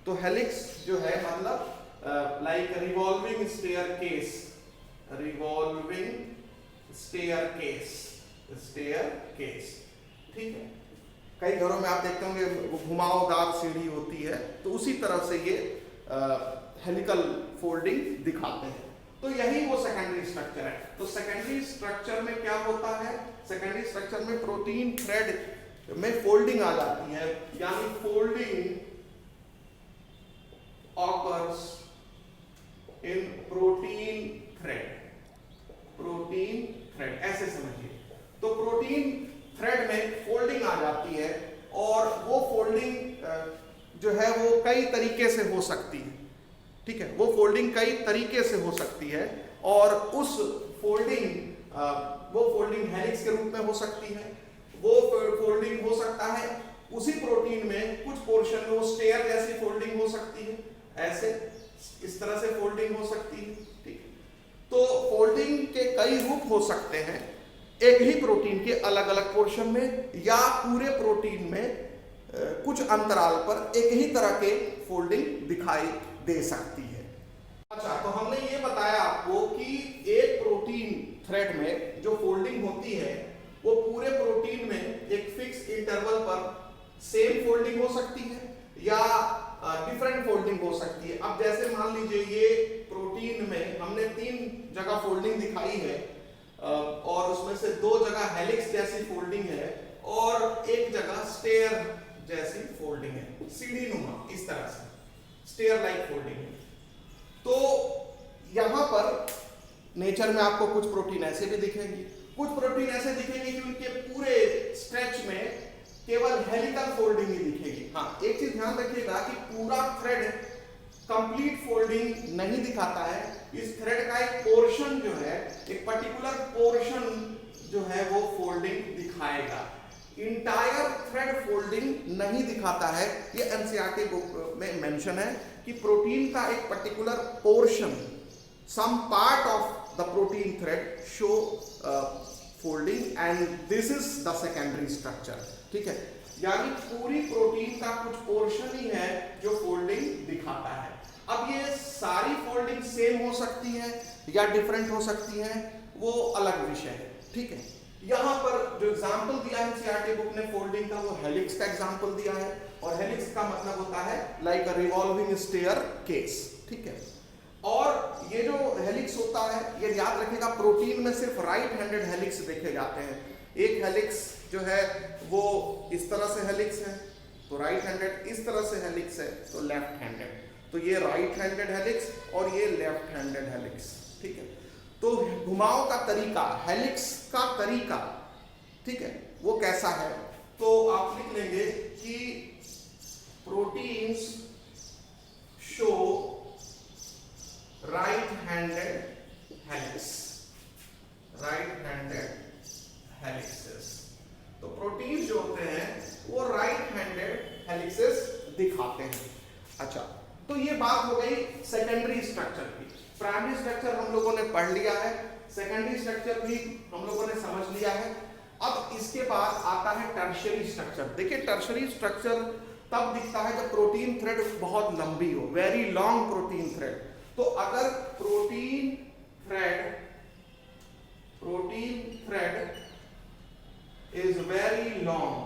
S1: तो हेलिक्स जो है मतलब like revolving staircase, revolving staircase, ठीक है। कई घरों में आप देखते होंगे घुमावदार सीढ़ी होती है, तो उसी तरह से ये हेलिकल फोल्डिंग दिखाते हैं। तो यही वो सेकेंडरी स्ट्रक्चर है। तो सेकेंडरी स्ट्रक्चर में क्या होता है, सेकेंडरी स्ट्रक्चर में प्रोटीन थ्रेड में फोल्डिंग आ जाती है, यानी folding occurs in protein thread, ऐसे समझिए। तो प्रोटीन थ्रेड में फोल्डिंग आ जाती है, और वो फोल्डिंग जो है वो कई तरीके से हो सकती है, ठीक है। वो फोल्डिंग कई तरीके से हो सकती है, और उस वो फोल्डिंग हेलिक्स के रूप में हो सकती है, वो फोल्डिंग हो सकता है उसी प्रोटीन में कुछ पोर्शन में वो स्टेयर जैसी फोल्डिंग हो सकती है, ऐसे इस तरह से फोल्डिंग हो सकती है, ठीक है। तो फोल्डिंग के कई रूप हो सकते हैं एक ही प्रोटीन के अलग अलग पोर्शन में, या पूरे प्रोटीन में कुछ अंतराल पर एक ही तरह के फोल्डिंग दिखाई दे सकती है। अच्छा, तो हमने ये बताया आपको कि एक प्रोटीन थ्रेड में जो फोल्डिंग होती है वो पूरे प्रोटीन में एक फिक्स इंटरवल पर सेम फोल्डिंग हो सकती है या डिफरेंट फोल्डिंग हो सकती है। अब जैसे मान लीजिए ये प्रोटीन में हमने 3 जगह फोल्डिंग दिखाई है और उसमें से 2 जगह हेलिक्स जैसी फोल्डिंग है और एक जगह स्टेयर जैसी फोल्डिंग है, सीढ़ी नुमा इस तरह से स्टेयर लाइक फोल्डिंग है। तो यहां पर नेचर में आपको कुछ प्रोटीन ऐसे भी दिखेंगी, कुछ प्रोटीन ऐसे दिखेंगे कि उनके पूरे स्ट्रेच में केवल हेलिकल फोल्डिंग ही दिखेगी। हाँ, एक चीज ध्यान रखिएगा कि पूरा थ्रेड कंप्लीट फोल्डिंग नहीं दिखाता है। इस थ्रेड का एक पोर्शन जो है, एक पर्टिकुलर पोर्शन जो है वो फोल्डिंग दिखाएगा, इंटायर थ्रेड फोल्डिंग नहीं दिखाता है। ये एनसीईआरटी बुक में मेंशन है कि प्रोटीन का एक particular portion, some part of the protein thread show folding and this is the secondary structure. ठीक है, यानी पूरी प्रोटीन का कुछ पोर्शन ही है जो फोल्डिंग दिखाता है। अब ये सारी फोल्डिंग सेम हो सकती है या डिफरेंट हो सकती है, वो अलग विषय है। ठीक है, यहां पर जो एग्जांपल दिया है एनसीईआरटी बुक ने फोल्डिंग का, वो हेलिक्स का एग्जांपल दिया है और हेलिक्स का मतलब होता है like a revolving staircase. ठीक है, और ये जो हेलिक्स होता है, ये याद रखिएगा प्रोटीन में सिर्फ राइट हैंडेड हेलिक्स देखे जाते हैं। एक हेलिक्स जो है वो इस तरह से हेलिक्स है तो राइट हैंडेड, इस तरह से हेलिक्स है तो लेफ्ट हैंडेड। तो ये राइट हैंडेड हेलिक्स और ये लेफ्ट हैंडेड हेलिक्स। ठीक है, तो घुमाव का तरीका, हेलिक्स का तरीका, ठीक है, वो कैसा है? तो आप लिख लेंगे कि proteins show right handed helix, right handed helices. तो प्रोटीन्स जो होते हैं वो राइट हैंडेड हेलिक्सेस दिखाते हैं। अच्छा, तो ये बात हो गई सेकेंडरी स्ट्रक्चर की। प्राइमरी स्ट्रक्चर हम लोगों ने पढ़ लिया है, सेकेंडरी स्ट्रक्चर भी हम लोगों ने समझ लिया है। अब इसके बाद आता है टर्शियरी स्ट्रक्चर। देखिए, टर्शियरी स्ट्रक्चर तब दिखता है जब प्रोटीन थ्रेड बहुत लंबी हो, वेरी लॉन्ग प्रोटीन थ्रेड। तो अगर protein thread is very long,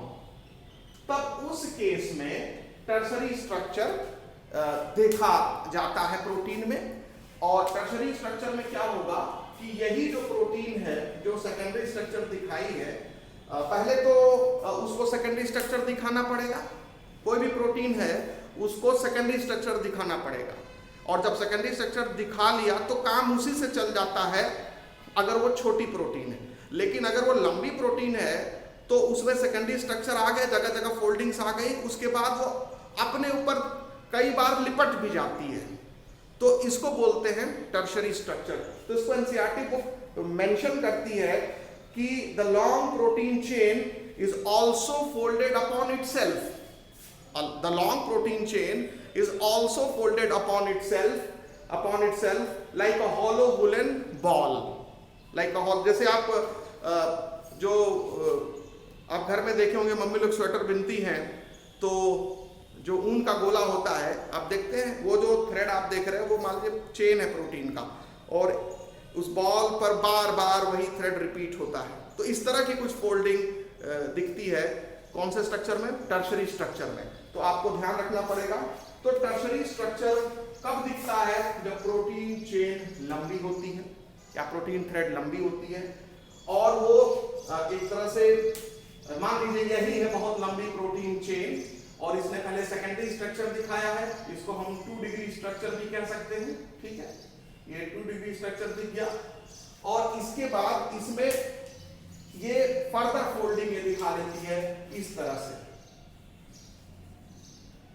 S1: तब उस केस में टर्शियरी स्ट्रक्चर देखा जाता है प्रोटीन में। और टर्शियरी स्ट्रक्चर में क्या होगा कि यही जो प्रोटीन है जो सेकेंडरी स्ट्रक्चर दिखाई है, पहले तो उसको सेकेंडरी स्ट्रक्चर दिखाना पड़ेगा। कोई भी प्रोटीन है उसको सेकेंडरी स्ट्रक्चर दिखाना पड़ेगा, और जब सेकेंडरी स्ट्रक्चर दिखा लिया तो काम उसी से चल जाता है अगर वो छोटी प्रोटीन है। लेकिन अगर वो लंबी प्रोटीन है तो उसमें सेकेंडरी स्ट्रक्चर आ गए, जगह जगह फोल्डिंग्स आ गई, उसके बाद वो अपने ऊपर कई बार लिपट भी जाती है, तो इसको बोलते हैं टर्शियरी स्ट्रक्चर। तो इसको एनसीईआरटी बुक मेंशन करती है कि the long protein chain is also folded upon itself, the long protein chain is also folded upon itself like a hollow woollen ball, like a hall. जैसे आप आप घर में देखे होंगे मम्मी लोग स्वेटर बुनती हैं, तो जो ऊन का गोला होता है, आप देखते हैं वो जो थ्रेड आप देख रहे हैं वो मान लीजिए चेन है प्रोटीन का, और उस बॉल पर बार बार वही थ्रेड रिपीट होता है। तो इस तरह की कुछ फोल्डिंग दिखती है कौन से स्ट्रक्चर में? टर्शियरी स्ट्रक्चर में। तो आपको ध्यान रखना पड़ेगा। तो टर्शियरी स्ट्रक्चर कब दिखता है? जब प्रोटीन चेन लंबी होती है या प्रोटीन थ्रेड लंबी होती है, और वो एक तरह से मान लीजिए यही है बहुत लंबी प्रोटीन चेन, और इसने पहले सेकेंडरी स्ट्रक्चर दिखाया है, इसको हम 2 डिग्री स्ट्रक्चर भी कह सकते हैं। ठीक है, ये 2 डिग्री स्ट्रक्चर दिख गया, और इसके बाद इसमें ये फर्दर फोल्डिंग ये दिखा देती है इस तरह से।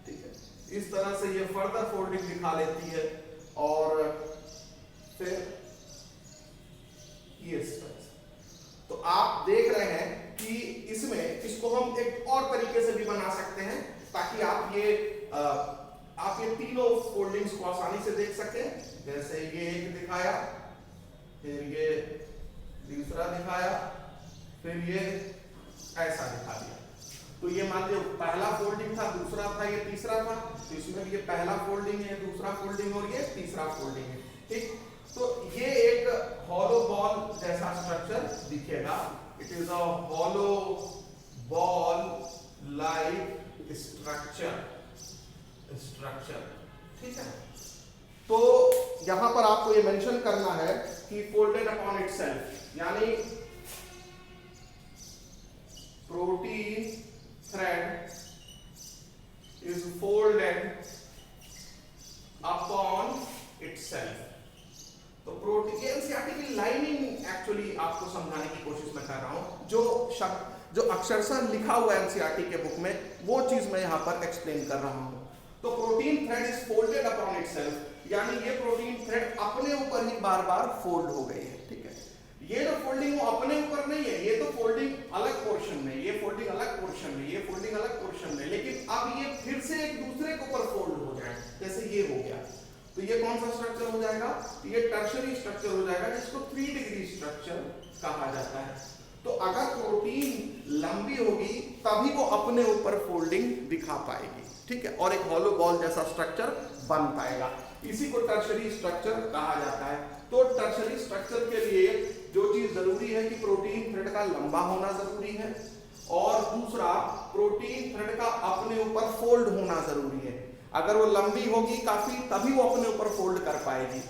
S1: ठीक है, इस तरह से ये फर्दर फोल्डिंग दिखा लेती है, और फिर ये स्ट्रक्चर। तो आप देख रहे हैं कि इसमें इसको हम एक और तरीके से भी बना सकते हैं ताकि आप ये तीनों फोल्डिंग्स को आसानी से देख सकें। जैसे ये एक दिखाया, फिर ये दूसरा दिखाया, फिर ये ऐसा दिखा दिया। तो ये मान लीजिए पहला फोल्डिंग था, दूसरा था, ये तीसरा था, तो इसमें भी ये पहला फोल्डिंग है, दूसरा फोल्डिंग और ये तीसरा फोल्डिंग है, ठीक। तो ये एक हॉलो बॉल जैसा स्ट्रक्चर दिखेगा। It is a hollow ball like structure, ठीक है। तो यहां पर आपको ये मेंशन करना है कि फोल्डेड अपॉन इटसेल्फ, यानी protein thread is folded upon itself. तो प्रोटीन एनसीईआरटी की लाइनिंग एक्चुअली आपको समझाने की कोशिश मैं कर रहा हूं, जो अक्षरशः लिखा हुआ है एनसीईआरटी के बुक में, वो चीज मैं यहां पर एक्सप्लेन कर रहा हूं। तो protein thread is folded upon itself, यानी ये प्रोटीन थ्रेड अपने ऊपर ही बार बार फोल्ड हो गई है, ठीक है। ये जो फोल्डिंग वो अपने ऊपर नहीं है, ये तो फोल्डिंग अलग पोर्शन में, ये फोल्डिंग अलग पोर्शन में, ये फोल्डिंग अलग पोर्शन में, लेकिन अब ये फिर से एक दूसरे के ऊपर फोल्ड हो जाए, जैसे ये हो गया। तो ये कौन सा स्ट्रक्चर हो जाएगा? ये टर्शरी स्ट्रक्चर हो जाएगा, जिसको 3 डिग्री स्ट्रक्चर कहा जाता है। तो अगर प्रोटीन लंबी होगी तभी वो अपने ऊपर फोल्डिंग दिखा पाएगी, ठीक है, और एक हॉलो बॉल जैसा स्ट्रक्चर बन पाएगा। इसी को टर्शरी स्ट्रक्चर कहा जाता है। तो टर्शरी स्ट्रक्चर के लिए जो चीज जरूरी है कि प्रोटीन थ्रेड का लंबा होना जरूरी है, और दूसरा प्रोटीन थ्रेड का अपने ऊपर फोल्ड होना जरूरी है। अगर वो लंबी होगी काफी तभी वो अपने ऊपर फोल्ड कर पाएगी।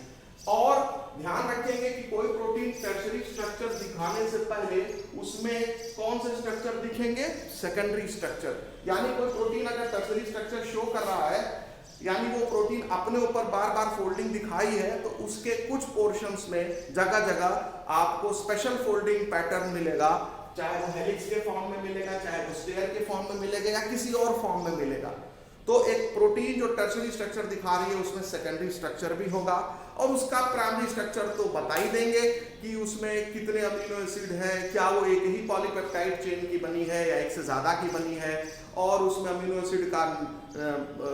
S1: और ध्यान रखेंगे कि कोई प्रोटीन टर्शरी स्ट्रक्चर दिखाने से पहले उसमें कौन से स्ट्रक्चर दिखेंगे? Secondary structure. यानी कोई प्रोटीन अगर टर्शरी स्ट्रक्चर शो कर रहा है, यानी वो प्रोटीन अपने ऊपर बार बार फोल्डिंग दिखाई है, तो उसके कुछ पोर्शंस में जगह जगह आपको स्पेशल फोल्डिंग पैटर्न मिलेगा, चाहे वो हेलिक्स के फॉर्म में मिलेगा, चाहे वो स्टेयर के फॉर्म में मिलेगा, या किसी और फॉर्म में मिलेगा। तो एक प्रोटीन जो टर्शरी स्ट्रक्चर दिखा रही है उसमें सेकेंडरी स्ट्रक्चर भी होगा, और उसका प्राइमरी स्ट्रक्चर तो बता ही देंगे कि उसमें कितने अमीनो एसिड है, क्या वो एक ही पॉलीपेप्टाइड चेन की बनी है या एक से ज्यादा की बनी है, और उसमें अमीनो एसिड का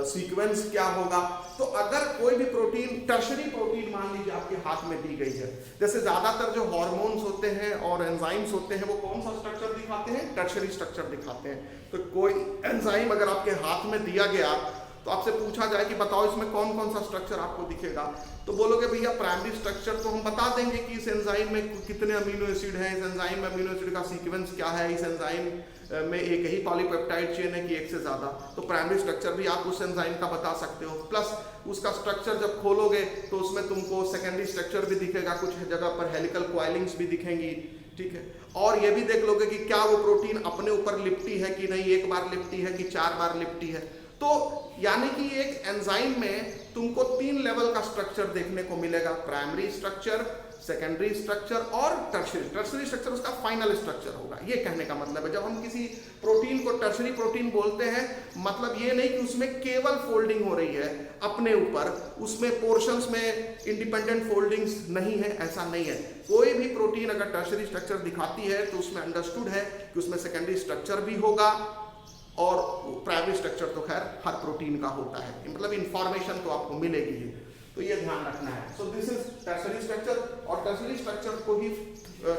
S1: सीक्वेंस क्या होगा। तो अगर कोई भी प्रोटीन टर्शरी प्रोटीन मान लीजिए आपके हाथ में दी गई है, जैसे ज्यादातर जो हार्मोन्स होते हैं और एंजाइम्स होते हैं वो कौन सा स्ट्रक्चर दिखाते हैं? टर्शरी स्ट्रक्चर दिखाते हैं। तो कोई एंजाइम अगर आपके हाथ में दिया गया तो आपसे पूछा जाए कि बताओ इसमें कौन कौन सा स्ट्रक्चर आपको दिखेगा, तो बोलोगे भैया प्राइमरी स्ट्रक्चर तो हम बता देंगे कि इस एंजाइम में कितने अमीनो एसिड हैं, इस एंजाइम में अमीनो एसिड का सीक्वेंस क्या है, इस एंजाइम में एक ही पॉलीपेप्टाइड चेन है कि एक से ज्यादा। तो प्राइमरी स्ट्रक्चर भी आप उस एंजाइम का बता सकते हो। प्लस उसका स्ट्रक्चर जब खोलोगे तो उसमें तुमको सेकेंडरी स्ट्रक्चर भी दिखेगा, कुछ जगह पर हेलिकल क्वाइलिंग्स भी दिखेंगी, ठीक है। और ये भी देख लोगे कि क्या वो प्रोटीन अपने ऊपर लिपटी है कि नहीं, एक बार लिपटी है कि 4 बार लिपटी है। तो यानी कि एक एंजाइम में तुमको 3 लेवल का स्ट्रक्चर देखने को मिलेगा, प्राइमरी स्ट्रक्चर, सेकेंडरी स्ट्रक्चर और टर्शरी। टर्शरी स्ट्रक्चर उसका फाइनल स्ट्रक्चर होगा। ये कहने का मतलब है जब हम किसी प्रोटीन को टर्शरी प्रोटीन बोलते हैं, मतलब ये नहीं कि उसमें केवल फोल्डिंग हो रही है अपने ऊपर, उसमें पोर्शंस में इंडिपेंडेंट फोल्डिंग्स नहीं है, ऐसा नहीं है। कोई भी प्रोटीन अगर टर्शरी स्ट्रक्चर दिखाती है तो उसमें अंडरस्टूड है कि उसमें सेकेंडरी स्ट्रक्चर भी होगा, और प्राइमरी स्ट्रक्चर तो खैर हर प्रोटीन का होता है, मतलब इंफॉर्मेशन तो आपको मिलेगी ही। तो ये ध्यान रखना है। So this is tertiary structure, और टर्शरी स्ट्रक्चर को ही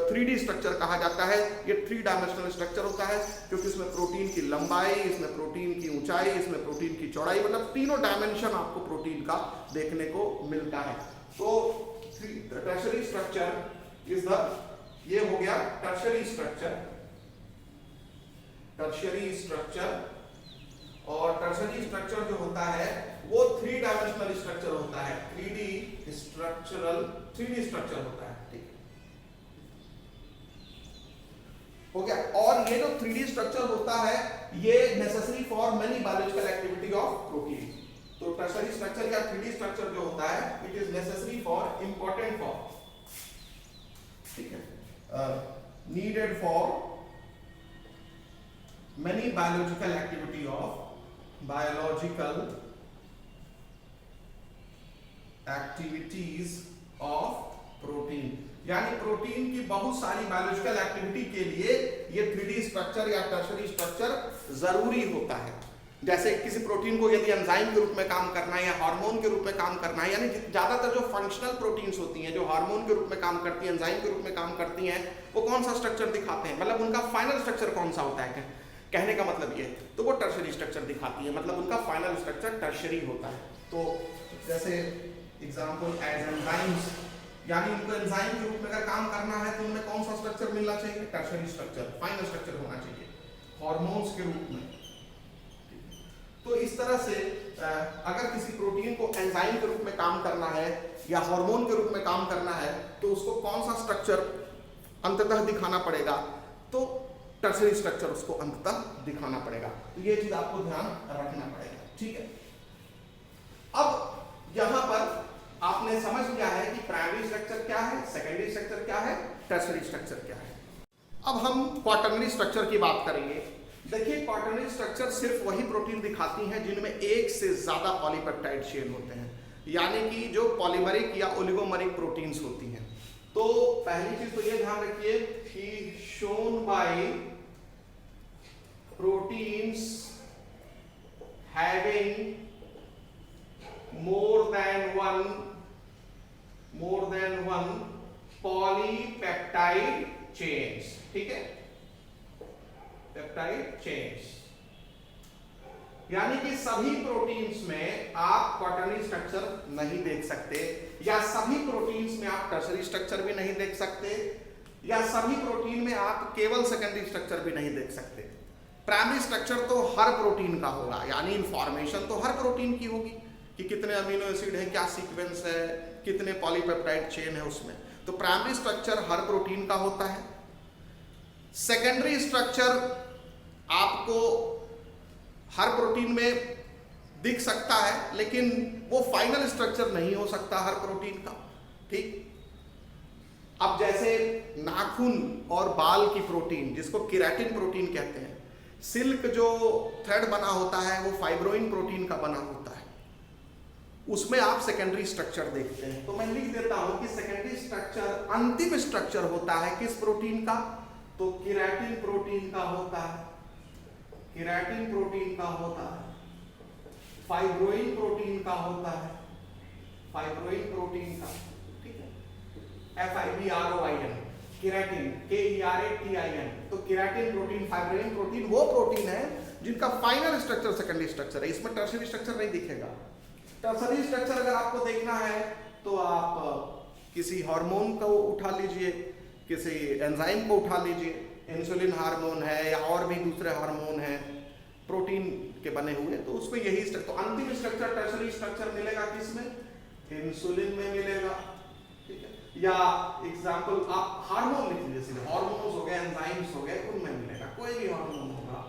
S1: 3D स्ट्रक्चर कहा जाता है। ये 3 डायमेंशनल स्ट्रक्चर होता है क्योंकि इसमें प्रोटीन की लंबाई, इसमें प्रोटीन की ऊंचाई, इसमें प्रोटीन की चौड़ाई, मतलब तीनों डायमेंशन आपको प्रोटीन का देखने को मिलता है। तो टर्शरी स्ट्रक्चर इज द, ये हो गया टर्शरी स्ट्रक्चर, टर्शरी स्ट्रक्चर। और टर्शरी स्ट्रक्चर जो होता है वो 3 डायमेंशनल स्ट्रक्चर होता है, 3D स्ट्रक्चर होता है, ठीक हो गया। और ये जो 3D स्ट्रक्चर होता है ये necessary for many biological activity of protein. तो टर्शरी स्ट्रक्चर या 3D स्ट्रक्चर जो होता है it is necessary for, important for, ठीक है, needed for many biological activity of biological activities of protein, यानी प्रोटीन की बहुत सारी बायोलॉजिकल एक्टिविटी के लिए ये 3D स्ट्रक्चर या टर्शरी स्ट्रक्चर जरूरी होता है। जैसे किसी प्रोटीन को यदि एंजाइम के रूप में काम करना है या हार्मोन के रूप में काम करना है, यानी ज्यादातर जो फंक्शनल प्रोटीन्स होती हैं जो हार्मोन के रूप में काम करती हैं, एंजाइम के रूप में काम करती हैं, वो कौन सा स्ट्रक्चर दिखाते हैं, मतलब उनका फाइनल स्ट्रक्चर कौन सा होता है। कहने का मतलब ये है, तो वो टर्शरी स्ट्रक्चर दिखाती है, मतलब उनका फाइनल स्ट्रक्चर टर्शरी होता है। तो जैसे एग्जाम्पल एज एंजाइम्स, यानी उनको एंजाइम के रूप में अगर काम करना है तो उनमें कौन सा स्ट्रक्चर मिलना चाहिए? टर्शरी स्ट्रक्चर, फाइनल स्ट्रक्चर होना चाहिए हार्मोन्स के रूप में। तो इस तरह से अगर किसी प्रोटीन को एंजाइम के रूप में काम करना है या हार्मोन के रूप में काम करना है तो उसको कौन सा स्ट्रक्चर अंततः दिखाना पड़ेगा? तो टर्शरी स्ट्रक्चर उसको अंततः दिखाना पड़ेगा। तो ये चीज आपको ध्यान रखना पड़ेगा, ठीक है। अब यहां पर आपने समझ लिया है कि प्राइमरी स्ट्रक्चर क्या है, सेकेंडरी स्ट्रक्चर क्या है, टर्शरी स्ट्रक्चर क्या है। अब हम क्वाटरनरी स्ट्रक्चर की बात करेंगे। देखिए, क्वाटरनरी स्ट्रक्चर सिर्फ वही प्रोटीन दिखाती हैं जिनमें एक से ज्यादा पॉलीपेप्टाइड चेन होते हैं, यानी कि जो पॉलीमरिक या ओलिगोमरिक प्रोटीन्स होती हैं। तो पहली चीज तो ये ध्यान रखिए कि shown by proteins having more than one polypeptide chains, ठीक है, पेप्टाइड चेन्स, यानी कि सभी प्रोटीन्स में आप क्वाटरनरी स्ट्रक्चर नहीं देख सकते, या सभी प्रोटीन्स में आप टर्शरी स्ट्रक्चर भी नहीं देख सकते, या सभी प्रोटीन में आप केवल सेकेंडरी स्ट्रक्चर भी नहीं देख सकते। प्राइमरी स्ट्रक्चर तो हर प्रोटीन का होगा, यानी इंफॉर्मेशन तो हर प्रोटीन की होगी कि कितने अमीनो एसिड है, क्या सीक्वेंस है, कितने पॉलीपेप्टाइड चेन है उसमें। तो प्राइमरी स्ट्रक्चर हर प्रोटीन का होता है। सेकेंडरी स्ट्रक्चर आपको हर प्रोटीन में दिख सकता है, लेकिन वो फाइनल स्ट्रक्चर नहीं हो सकता हर प्रोटीन का, ठीक। अब जैसे नाखून और बाल की प्रोटीन, जिसको केराटिन प्रोटीन कहते हैं, सिल्क जो थ्रेड बना होता है वो फाइब्रोइन प्रोटीन का बना होता है, उसमें आप सेकेंडरी स्ट्रक्चर देखते हैं। तो मैं लिख देता हूं कि सेकेंडरी स्ट्रक्चर, अंतिम स्ट्रक्चर होता है किस प्रोटीन का? तो केराटिन प्रोटीन का होता है, केराटिन प्रोटीन का होता है, फाइब्रोइन प्रोटीन का होता है, फाइब्रोइन प्रोटीन का, ठीक है, FIBROIN, केराटिन, KERATIN। तो केराटिन प्रोटीन, फाइब्रोइन प्रोटीन वो प्रोटीन है जिनका फाइनल स्ट्रक्चर सेकेंडरी स्ट्रक्चर है, इसमें टर्शरी स्ट्रक्चर नहीं दिखेगा। टर्शरी स्ट्रक्चर अगर आपको देखना है तो आप किसी हार्मोन को उठा लीजिए, किसी एंजाइम को उठा लीजिए, इंसुलिन हार्मोन है या और भी दूसरे हार्मोन हैं प्रोटीन के बने हुए, तो उसमें यही स्ट्रक्चर, तो अंतिम स्ट्रक्चर टर्शरी स्ट्रक्चर मिलेगा किसमें? इंसुलिन में मिलेगा, ठीक है। या एग्जाम्पल आप हार्मोन लिख लीजिए, जैसे हार्मोन्स हो गए, एंजाइम्स हो गए, उनमें मिलेगा। कोई भी हार्मोन होगा,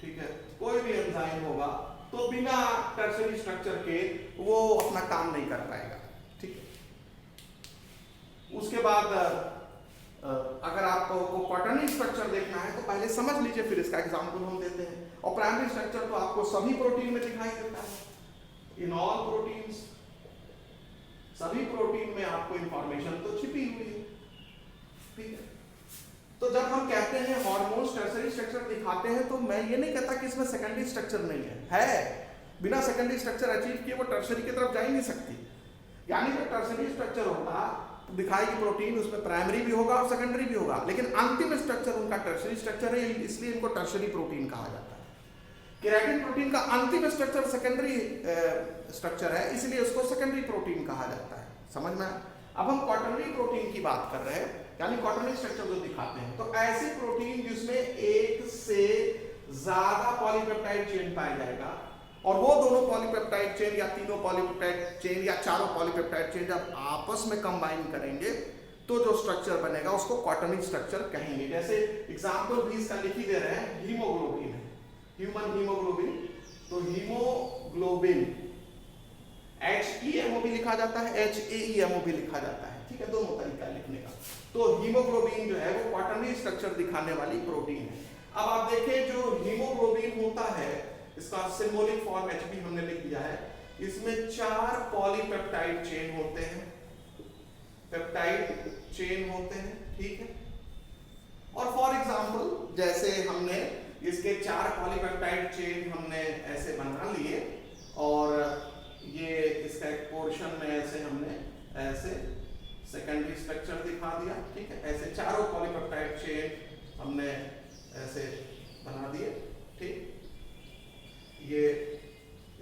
S1: ठीक है, कोई भी एंजाइम होगा, तो बिना टर्शरी स्ट्रक्चर के वो अपना काम नहीं कर पाएगा, ठीक है। उसके बाद अगर आपको क्वाटरनरी स्ट्रक्चर देखना है तो पहले समझ लीजिए, फिर इसका एग्जांपल हम देते हैं। और प्राइमरी स्ट्रक्चर तो आपको सभी प्रोटीन में दिखाई देता है, इन ऑल प्रोटीन्स, सभी प्रोटीन में आपको इंफॉर्मेशन तो छिपी हुई है, ठीक है। तो जब हम कहते हैं हार्मोन्स टर्शरी स्ट्रक्चर दिखाते हैं, तो मैं ये नहीं कहता कि इसमें सेकेंडरी स्ट्रक्चर नहीं है। बिना सेकेंडरी स्ट्रक्चर अचीव किए वो टर्शरी की तरफ जा ही नहीं सकती। यानी कि टर्शरी स्ट्रक्चर होगा तो दिखाएगी प्रोटीन, उसमें प्राइमरी भी होगा और सेकेंडरी भी होगा, लेकिन अंतिम स्ट्रक्चर उनका टर्शरी स्ट्रक्चर है, इसलिए इनको टर्शरी प्रोटीन कहा जाता है। केराटिन प्रोटीन का अंतिम स्ट्रक्चर सेकेंडरी स्ट्रक्चर है, इसलिए उसको सेकेंडरी प्रोटीन कहा जाता है। समझ में? अब हम क्वाटरनरी प्रोटीन की बात कर रहे हैं, यानी क्वाटरनरी स्ट्रक्चर जो दिखाते हैं, तो ऐसे प्रोटीन जिसमें एक से ज्यादा पॉलीपेप्टाइड चेन पाया जाएगा, और वो दोनों पॉलीपेप्टाइड चेन या तीनों पॉलीपेप्टाइड चेन या चारों पॉलीपेप्टाइड चेन जब आपस में कंबाइन करेंगे तो जो स्ट्रक्चर बनेगा उसको क्वाटरनरी स्ट्रक्चर कहेंगे। जैसे एग्जांपल भी इसका लिख ही दे रहे हैं, हीमोग्लोबिन है, ह्यूमन हीमोग्लोबिन, तो हीमोग्लोबिन HEMO भी लिखा जाता है, HAEMO भी लिखा जाता है, ठीक है, दोनों तरीका लिखने का। तो हीमोग्लोबिन जो है वो क्वाटरनरी स्ट्रक्चर दिखाने वाली प्रोटीन है। अब आप देखें जो हीमोग्लोबिन होता है, इसका सिंबॉलिक फॉर्म HB हमने लिख दिया है, इसमें 4 पॉलीपेप्टाइड चेन होते हैं, पेप्टाइड चेन होते हैं, ठीक है। और फॉर एग्जांपल जैसे हमने इसके 4 पॉलीपेप्टाइड चेन हमने ऐसे बना लिए, और ये इसका एक पोर्शन में ऐसे हमने ऐसे सेकेंडरी स्ट्रक्चर दिखा दिया, ठीक है। ऐसे चारों पॉलीपेप्टाइड चेन हमने ऐसे बना दिए, ठीक, ये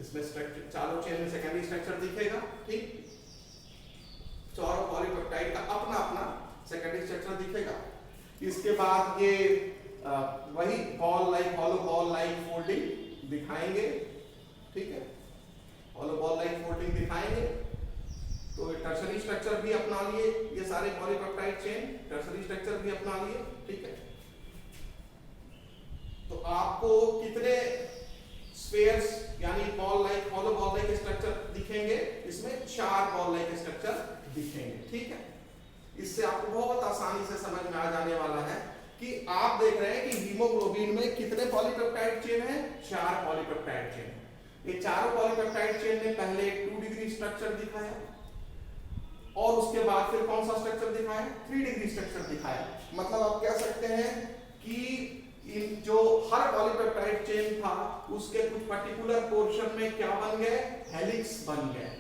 S1: इसमें स्ट्रक्चर चारों चेन में सेकेंडरी स्ट्रक्चर दिखेगा। ठीक, चारों पॉलीपेप्टाइड का अपना अपना सेकेंडरी स्ट्रक्चर दिखेगा। इसके बाद ये वही ball like, hollow ball like folding दिखाएंगे। ठीक है, हॉलो बॉल लाइक फोल्डिंग दिखाएंगे। तो टर्शरी स्ट्रक्चर भी अपना लिए, ये सारे पॉलीपेप्टाइड चेन टर्शरी स्ट्रक्चर भी अपना लिए। ठीक है, तो आपको कितने स्फीयर्स यानी ball like, hollow ball like structure दिखेंगे? इसमें 4 बॉल लाइक स्ट्रक्चर दिखेंगे। ठीक है, इससे आपको बहुत आसानी से समझ में आ जाने वाला है कि आप देख रहे हैं कि हीमोग्लोबिन में कितने पॉलीपेप्टाइड चेन है? 4 पॉलीपेप्टाइड चेन। ये चारों पॉलीपेप्टाइड चेन ने पहले 2 डिग्री स्ट्रक्चर दिखाया और उसके बाद फिर कौन सा स्ट्रक्चर दिखाया? 3 डिग्री स्ट्रक्चर दिखाया। मतलब आप कह सकते हैं कि इन जो हर पॉलीपेप्टाइड चेन था उसके कुछ पर्टिकुलर पोर्शन में क्या बन गए? हेलिक्स बन गए।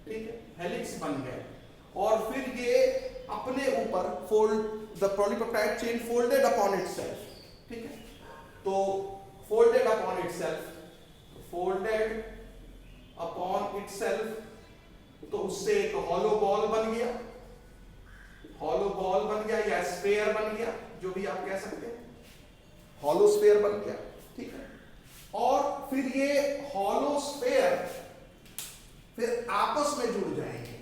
S1: ठीक है, हेलिक्स बन गए और फिर ये अपने ऊपर fold, the polypeptide chain folded upon itself. ठीक है, तो folded upon itself, folded upon itself, तो उससे एक हॉलो बॉल बन गया, हॉलो बॉल बन गया या स्फीयर बन गया, जो भी आप कह सकते हैं, हॉलो स्फीयर बन गया। ठीक है, और फिर ये हॉलो स्फीयर फिर आपस में जुड़ जाएंगे,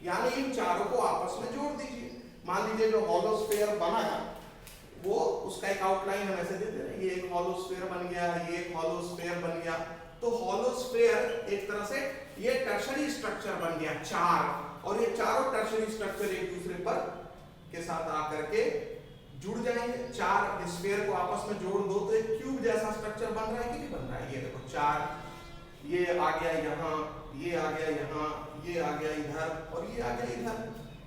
S1: यानी इन चारों को आपस में जोड़ दीजिए। मान लीजिए जो हॉलो स्फीयर बना वो उसका एक आउटलाइन हम ऐसे देते हैं, ये एक हॉलो स्फीयर बन गया, ये एक हॉलो स्फीयर बन गया। तो हॉलो स्फीयर एक तरह से ये टर्शरी स्ट्रक्चर बन गया 4, और ये चारों टर्शरी स्ट्रक्चर एक दूसरे पर के साथ आकर के जुड़ जाएंगे। 4 स्फीयर को आपस में जोड़ दो तो एक क्यूब जैसा स्ट्रक्चर बन रहा है कि नहीं बन रहा है? ये देखो 4, ये आ गया यहाँ, ये आ गया यहाँ, ये आ गया इधर और ये आ गया इधर।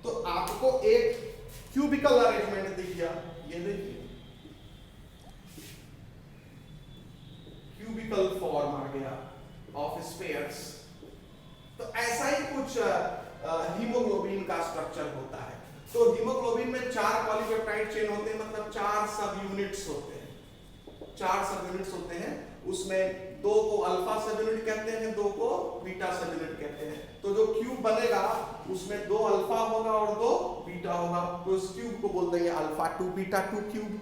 S1: तो आपको एक क्यूबिकल अरेंजमेंट दिख गया। ये देखिए क्यूबिकल फॉर्म आ गया ऑफ स्फीयर्स। तो ऐसा ही कुछ हीमोग्लोबिन का स्ट्रक्चर होता है। तो हीमोग्लोबिन में 4 पॉलीपेप्टाइड चेन होते हैं, मतलब 4 सब यूनिट्स होते हैं, 4 सब यूनिट्स होते हैं। उसमें 2 को अल्फा सब यूनिट कहते हैं, 2 को बीटा सब यूनिट कहते हैं। तो जो क्यूब बनेगा उसमें 2 अल्फा होगा और 2 बीटा होगा, तो उस क्यूब को बोल देंगे alpha 2 beta 2 cube,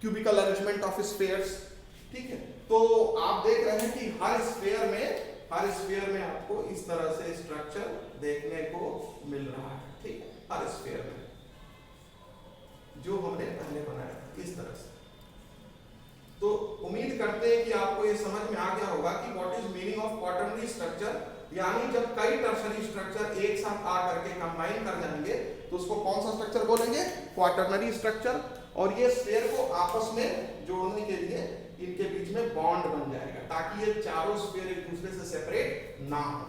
S1: cubical arrangement of spheres. ठीक है, तो आप देख रहे हैं कि हर स्फीयर में आपको इस तरह से स्ट्रक्चर देखने को मिल रहा है। ठीक है, हर स्फीयर में जो हमने पहले बनाया इस तरह से। तो उम्मीद करते हैं कि आपको ये समझ में आ गया होगा कि what is meaning of quaternary structure, यानी जब कई टर्शरी स्ट्रक्चर एक साथ आकर के कंबाइन कर जाएंगे तो उसको कौन सा स्ट्रक्चर बोलेंगे? Quaternary structure. और ये स्फीयर को आपस में जोड़ने के लिए इनके बीच में बॉन्ड बन जाएगा ताकि ये चारों स्फीयर एक दूसरे से सेपरेट ना हो।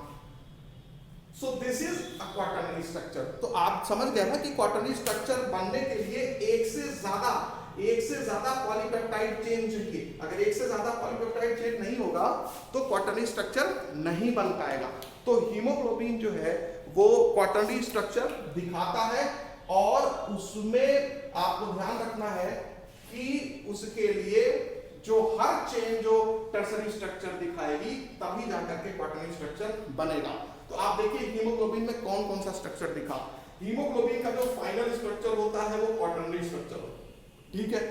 S1: So this is a quaternary structure. तो आप समझ गए ना कि क्वाटरनरी स्ट्रक्चर बनने के लिए एक से ज्यादा पॉलीपेप्टाइड चेन चाहिए। अगर एक से ज्यादा पॉलीपेप्टाइड चेन नहीं होगा तो क्वाटरनरी स्ट्रक्चर नहीं बन पाएगा। तो हीमोग्लोबिन जो है वो क्वाटरनरी स्ट्रक्चर दिखाता है और उसमें आपको ध्यान रखना है कि उसके लिए जो हर चेन जो टर्शरी स्ट्रक्चर दिखाएगी तभी जाकर के क्वाटरनरी स्ट्रक्चर बनेगा। तो आप देखिए हीमोग्लोबिन में कौन कौन सा स्ट्रक्चर दिखा। हीमोग्लोबिन का जो फाइनल स्ट्रक्चर होता है वो क्वाटरनरी स्ट्रक्चर होता है। ठीक है,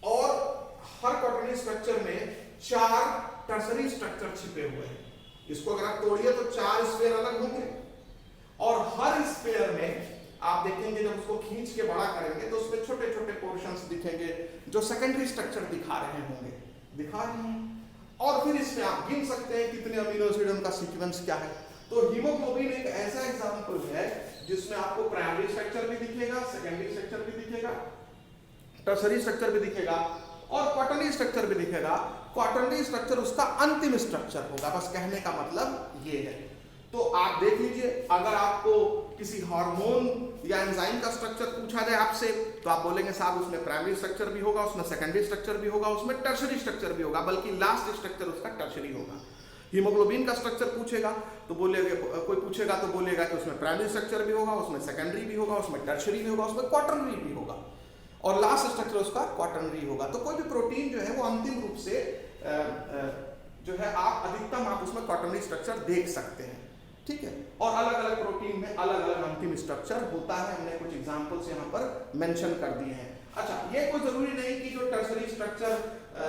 S1: और हर क्वाटरनरी स्ट्रक्चर में 4 टर्शरी स्ट्रक्चर छिपे हुए हैं। इसको अगर आप तोड़िए तो 4 स्फीयर अलग होंगे और हर स्फीयर में आप देखेंगे जब उसको खींच के बड़ा करेंगे तो उसमें छोटे छोटे पोर्शंस दिखेंगे जो सेकेंडरी स्ट्रक्चर दिखा रहे हैं। और फिर इसमें आप गिन सकते हैं कितने अमीनो एसिड, उनका सीक्वेंस क्या है। तो हीमोग्लोबिन एक ऐसा एग्जांपल है जिसमें आपको प्राइमरी स्ट्रक्चर भी दिखेगा, सेकेंडरी स्ट्रक्चर भी दिखेगा, टर्शरी स्ट्रक्चर भी दिखेगा और क्वाटरनरी स्ट्रक्चर भी दिखेगा। क्वाटरनरी स्ट्रक्चर उसका अंतिम स्ट्रक्चर होगा। बस कहने का मतलब ये है। तो आप देख लीजिए, अगर आपको किसी हार्मोन या एंजाइम का स्ट्रक्चर पूछा जाए आपसे तो आप बोलेंगे साहब उसमें प्राइमरी स्ट्रक्चर भी होगा, उसमें सेकेंडरी स्ट्रक्चर भी होगा, उसमें टर्शरी स्ट्रक्चर भी होगा, बल्कि लास्ट स्ट्रक्चर उसका टर्शरी होगा। हीमोग्लोबिन का स्ट्रक्चर पूछेगा तो बोलेगा, कोई पूछेगा तो बोलेगा कि उसमें प्राइमरी स्ट्रक्चर भी होगा, उसमें सेकेंडरी भी होगा, उसमें टर्शरी भी होगा, उसमें क्वाटरनरी भी होगा। और लास्ट स्ट्रक्चर उसका क्वाटर्नरी होगा। तो कोई भी प्रोटीन जो है वो अंतिम रूप से जो है आप अधिकतम आप उसमें क्वाटर्नरी स्ट्रक्चर देख सकते हैं, ठीक है। और अलग अलग प्रोटीन में अलग अलग अंतिम स्ट्रक्चर होता है। हमने कुछ एग्जांपल्स यहाँ पर मेंशन कर दिए हैं। अच्छा, ये कोई जरूरी नहीं कि जो टर्सरी स्ट्रक्चर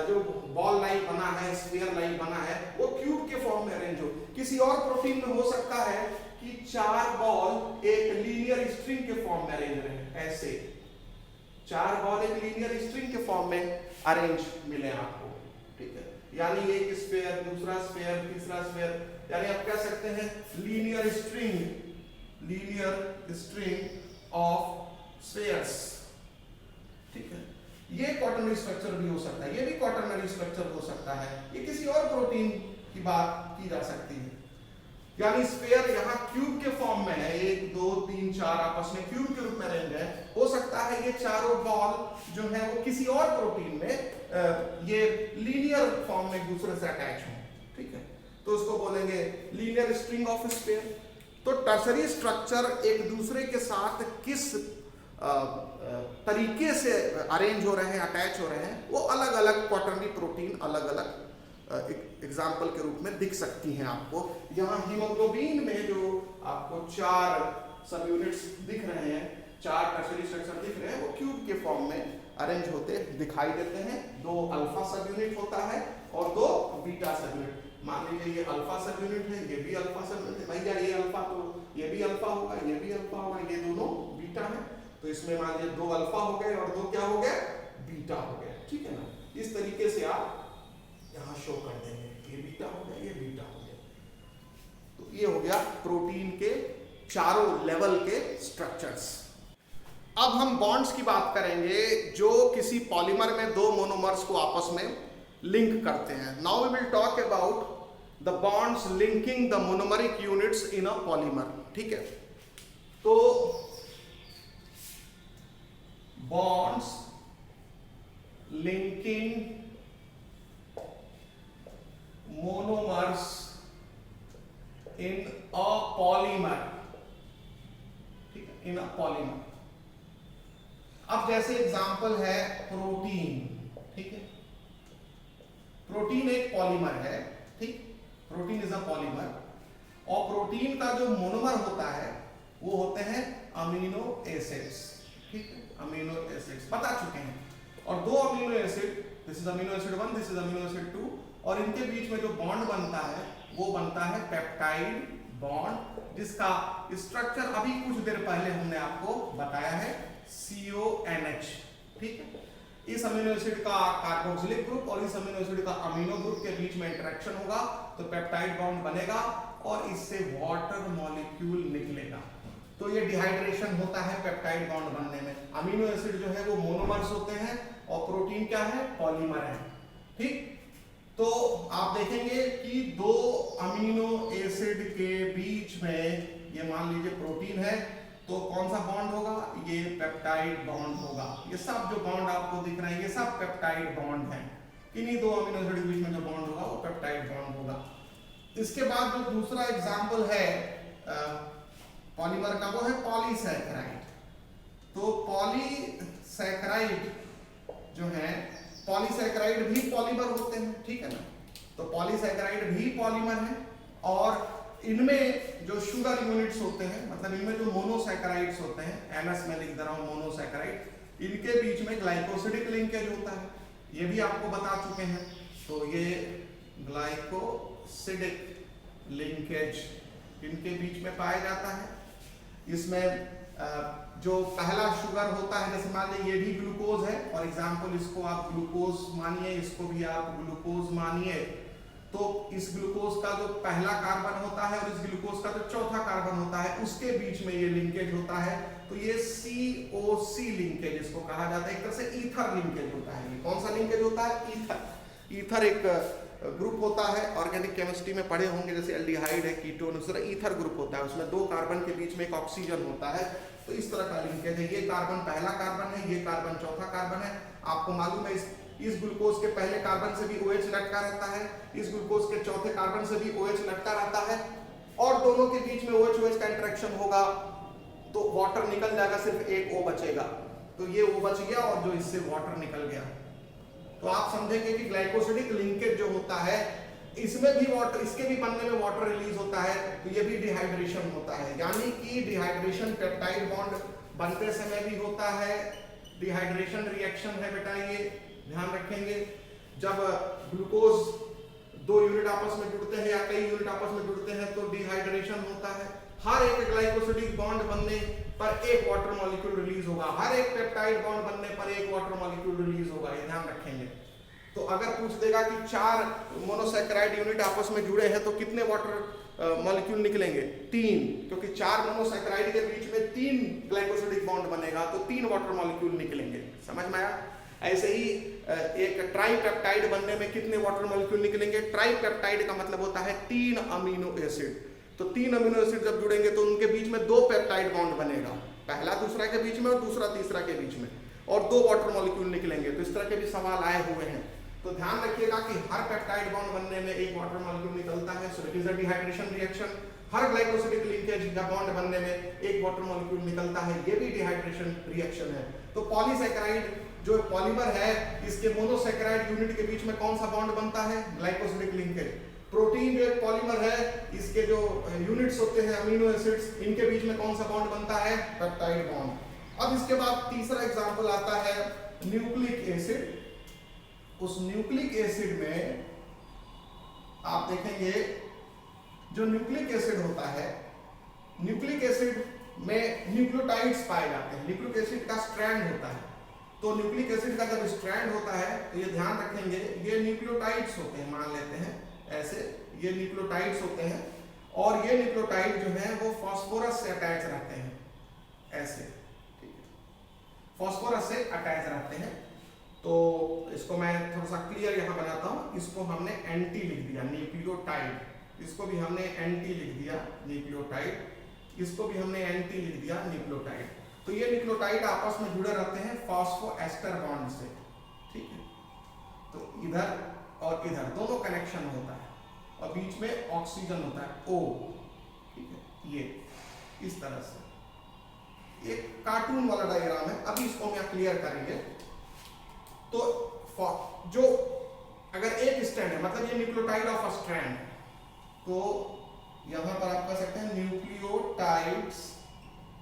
S1: जो बॉल लाइक बना है, स्फीयर लाइक बना है, वो क्यूब के फॉर्म में अरेंज हो। किसी और प्रोटीन में हो सकता है कि 4 बॉल एक लीनियर स्ट्रिंग के फॉर्म में अरेंज रहे, ऐसे 4 बॉल एक लीनियर स्ट्रिंग के फॉर्म में अरेंज मिले आपको, ठीक है। यानी एक स्फीयर, दूसरा स्फीयर, तीसरा स्फीयर, यानी आप कह सकते हैं लीनियर स्ट्रिंग ऑफ स्फीयर्स, ठीक है। ये क्वाटर्नरी स्ट्रक्चर भी हो सकता है, ये भी क्वाटर्नरी स्ट्रक्चर हो सकता है। ये किसी और प्रोटीन की बात की जा सकती है। यानी स्फीयर यहाँ क्यूब के फॉर्म में है, 1 2 3 4 आपस में क्यूब के रूप में अरेंज है। हो सकता है ये चारों बॉल जो है वो किसी और प्रोटीन में ये लीनियर फॉर्म में एक दूसरे से अटैच हो, ठीक है। तो उसको बोलेंगे लीनियर स्ट्रिंग ऑफ स्फीयर। तो टर्सरी स्ट्रक्चर एक दूसरे के साथ किस तरीके से अरेंज हो रहे हैं, अटैच हो रहे हैं, वो अलग अलग क्वाटर्नरी प्रोटीन अलग अलग एग्जाम्पल के रूप में दिख सकती हैं आपको। यहाँ हीमोग्लोबिन में जो आपको 4 सब यूनिट्स दिख रहे हैं, 4 टर्सरी स्ट्रक्चर दिख रहे हैं, वो क्यूब के फॉर्म में अरेंज होते दिखाई देते हैं। 2 अल्फा सब यूनिट होता है और 2 बीटा सब यूनिट। मान लीजिए ये अल्फा सब यूनिट है, ये भी अल्फा सब यूनिट है। भैया ये अल्फा तो ये भी अल्फा होगा, ये भी अल्फा होगा, ये दोनों बीटा है। तो इसमें मान लीजिए 2 अल्फा हो गए और 2 क्या हो गए, बीटा हो गए, ठीक है ना। इस तरीके से आप यहाँ शो कर देंगे, ये बीटा हो गया, ये बीटा हो गया। तो ये हो गया प्रोटीन के चारों लेवल के स्ट्रक्चर्स। अब हम बॉन्ड्स की बात करेंगे जो किसी पॉलीमर में 2 मोनोमर्स को आपस में लिंक करते हैं। Now we will talk about the bonds linking the monomeric units in a polymer, ठीक है। तो bonds linking monomers in a polymer, ठीक है, in a polymer। अब जैसे एग्जांपल है प्रोटीन, ठीक है। प्रोटीन एक पॉलीमर है, ठीक। प्रोटीन इज अ पॉलीमर और प्रोटीन का जो मोनोमर होता है वो होते हैं अमीनो एसिड्स, ठीक है। अमीनो एसिड्स बता चुके हैं। और 2 amino acid, this is amino acid 1, this is amino acid 2, और इनके बीच में जो बॉन्ड बनता है वो बनता है पेप्टाइड बॉन्ड, जिसका स्ट्रक्चर अभी कुछ देर पहले हमने आपको बताया है, CONH, ठीक है। इस अमीनो एसिड का कार्बोक्सिलिक ग्रुप और इस अमीनो एसिड का अमीनो ग्रुप के बीच में इंटरेक्शन होगा तो पेप्टाइड बॉन्ड बनेगा और इससे वाटर मॉलिक्यूल निकलेगा। तो ये डिहाइड्रेशन होता है पेप्टाइड बॉन्ड बनने में। अमीनो एसिड जो है वो मोनोमर्स होते हैं और प्रोटीन क्या है, पॉलीमर है, ठीक। तो आप देखेंगे कि 2 अमीनो एसिड के बीच में ये मान लीजिए प्रोटीन है, तो कौन सा बॉन्ड होगा, ये पेप्टाइड बॉन्ड होगा। ये सब जो बॉन्ड आपको दिख रहे हैं ये सब पेप्टाइड बॉन्ड हैं। इन्हीं 2 अमीनो एसिड के बीच में जो बॉन्ड होगा वो पेप्टाइड बॉन्ड होगा। इसके बाद जो दूसरा एग्जांपल है पॉलीमर का वो है पॉलीसैकेराइड। तो पॉलीसैकेराइड जो है, पॉलीसैकेराइड भी पॉलीमर होते हैं, ठीक है ना। तो पॉलीसैकेराइड भी पॉलीमर है और इनमें जो शुगर यूनिट्स होते हैं, मतलब इनमें जो मोनोसैकेराइड्स होते हैं, MS में लिख दे रहा हूं मोनोसैकेराइड, इनके बीच में ग्लाइकोसिडिक लिंकेज होता है, ये भी आपको बता चुके हैं। तो ये ग्लाइकोसिडिक लिंकेज इनके बीच में पाया जाता है। इसमें जो पहला शुगर होता है, जैसे मान लीजिए ये भी ग्लूकोज है, फॉर एग्जांपल इसको आप ग्लूकोज मानिए, इसको भी आप ग्लूकोज मानिए। तो इस ग्लूकोज का जो पहला कार्बन होता है और इस ग्लूकोज का जो चौथा कार्बन होता है उसके बीच में ये लिंकेज होता है। तो ये COC लिंकेज इसको कहा जाता है, एक तरह से ईथर लिंकेज होता है। ये कौन सा लिंकेज होता है, ईथर। ईथर एक ग्रुप होता है, ऑर्गेनिक केमिस्ट्री में पढ़े होंगे, जैसे एल्डिहाइड है, कीटोन, उस तरह ईथर ग्रुप होता है, उसमें 2 कार्बन के बीच में एक ऑक्सीजन होता है। तो इस तरह का लिंकेज है। ये कार्बन पहला कार्बन है, ये कार्बन चौथा कार्बन है। आपको मालूम है इस ग्लूकोज के पहले कार्बन से भी OH लटका रहता है, इस ग्लूकोज के चौथे कार्बन से भी OH लटका रहता है, और दोनों के बीच में OH का इंटरेक्शन होगा तो वाटर निकल जाएगा, सिर्फ एक O बचेगा। तो ये वो बच गया और जो इससे वाटर निकल गया। तो आप समझेंगे कि ग्लाइकोसिडिक लिंकेज जो होता है इसमें भी वाटर, इसके भी बनने में वाटर रिलीज होता है, तो ये भी डिहाइड्रेशन होता है। यानी कि डिहाइड्रेशन पेप्टाइड बॉन्ड बनते समय भी होता है, डिहाइड्रेशन रिएक्शन है बेटा, ये ध्यान रखेंगे। जब ग्लूकोज 2 यूनिट आपस में जुड़ते हैं या कई यूनिट आपस में जुड़ते हैं तो डिहाइड्रेशन होता है। हर एक ग्लाइकोसिडिक बॉन्ड बनने पर एक वाटर मॉलिक्यूल रिलीज होगा, हर एक पेप्टाइड बॉन्ड बनने पर एक वाटर मॉलिक्यूल रिलीज होगा, ये ध्यान रखेंगे। तो अगर पूछ देगा कि 4 मोनोसैकेराइड यूनिट आपस में जुड़े हैं तो कितने वाटर मॉलिक्यूल निकलेंगे? 3, क्योंकि 4 मोनोसैकेराइड के बीच में 3 ग्लाइकोसिडिक बॉन्ड बनेगा तो 3 वाटर मॉलिक्यूल निकलेंगे। समझ में आया? ऐसे ही एक ट्राइपेप्टाइड बनने में कितने वाटर मॉलिक्यूल निकलेंगे? ट्राइपेप्टाइड का मतलब होता है 3 अमीनो एसिड। तो 3 अमीनो एसिड जब जुड़ेंगे तो उनके बीच में 2 पेप्टाइड बॉन्ड बनेगा, पहला दूसरा के बीच में और दूसरा तीसरा के बीच में, और 2 वाटर मॉलिक्यूल निकलेंगे। तो इस तरह के भी सवाल आए हुए हैं। तो ध्यान रखिएगा कि हर पेप्टाइड बॉन्ड बनने में एक वाटर मॉलिक्यूल निकलता है, so it is a dehydration reaction. Her glycosidic linkage या बॉन्ड बनने में एक वाटर मॉलिक्यूल निकलता है, ये भी डिहाइड्रेशन रिएक्शन है। तो पॉलीसैकेराइड जो पॉलीमर है, इसके मोनोसैकेराइड यूनिट के बीच में कौन सा बॉन्ड बनता है? Glycosidic linkage. प्रोटीन जो एक पॉलीमर है, इसके जो यूनिट्स होते हैं अमीनो एसिड्स, इनके बीच में कौन सा बॉन्ड बनता है? Peptide bond. अब इसके बाद तीसरा एग्जांपल आता है न्यूक्लिक एसिड। उस न्यूक्लिक एसिड में आप देखेंगे जो न्यूक्लिक एसिड होता है, न्यूक्लिक एसिड में न्यूक्लियोटाइड्स पाए जाते हैं। न्यूक्लिक एसिड का स्ट्रैंड होता है, तो न्यूक्लिक एसिड का जब स्ट्रैंड होता है तो ये ध्यान रखेंगे ये न्यूक्लियोटाइड्स होते हैं, मान लेते हैं ऐसे, ये न्यूक्लियोटाइड्स होते हैं और ये न्यूक्लियोटाइड जो है वो फास्फोरस से अटैच रहते हैं, ऐसे, ठीक है, फास्फोरस से अटैच रहते हैं। तो इसको मैं थोड़ा सा क्लियर यहाँ बनाता हूँ। इसको हमने एंटी लिख दिया, न्यूक्लियोटाइड, इसको भी हमने एंटी लिख दिया न्यूक्लियोटाइड, इसको भी हमने एंटी लिख दिया न्यूक्लियोटाइड। तो ये न्यूक्लियोटाइड आपस में जुड़े रहते हैं फॉस्फोएस्टर बॉन्ड से, ठीक है। तो इधर और इधर दोनों कनेक्शन होता है और बीच में ऑक्सीजन होता है O, ठीक है। ये इस तरह से एक कार्टून वाला डायग्राम है, अभी इसको हम क्लियर करेंगे। तो जो अगर एक स्ट्रैंड है, मतलब ये न्यूक्लियोटाइड ऑफ अ स्ट्रैंड, तो यहां पर आप कह सकते हैं न्यूक्लियोटाइड्स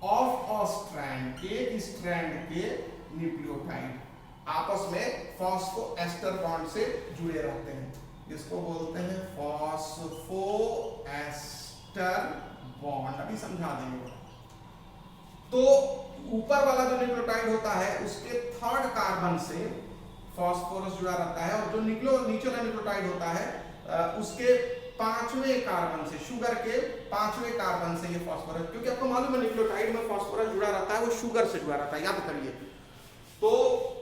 S1: ऑफ अ स्ट्रैंड, एक स्ट्रैंड के न्यूक्लियोटाइड आपस में फॉस्फोएस्टर बॉन्ड से जुड़े रहते हैं, इसको बोलते हैं फॉस्फोएस्टर बॉन्ड। अभी समझा देंगे। तो ऊपर वाला जो न्यूक्लियोटाइड होता है उसके 3rd कार्बन से फॉस्फोरस जुड़ा रहता है और जो नीचे वाला न्यूक्लियोटाइड होता है उसके 5वें कार्बन से, शुगर के 5वें कार्बन से ये फॉस्फोरस, क्योंकि आपको मालूम है न्यूक्लियोटाइड में फॉस्फोरस जुड़ा रहता है, वो शुगर से जुड़ा रहता है, याद करिए। तो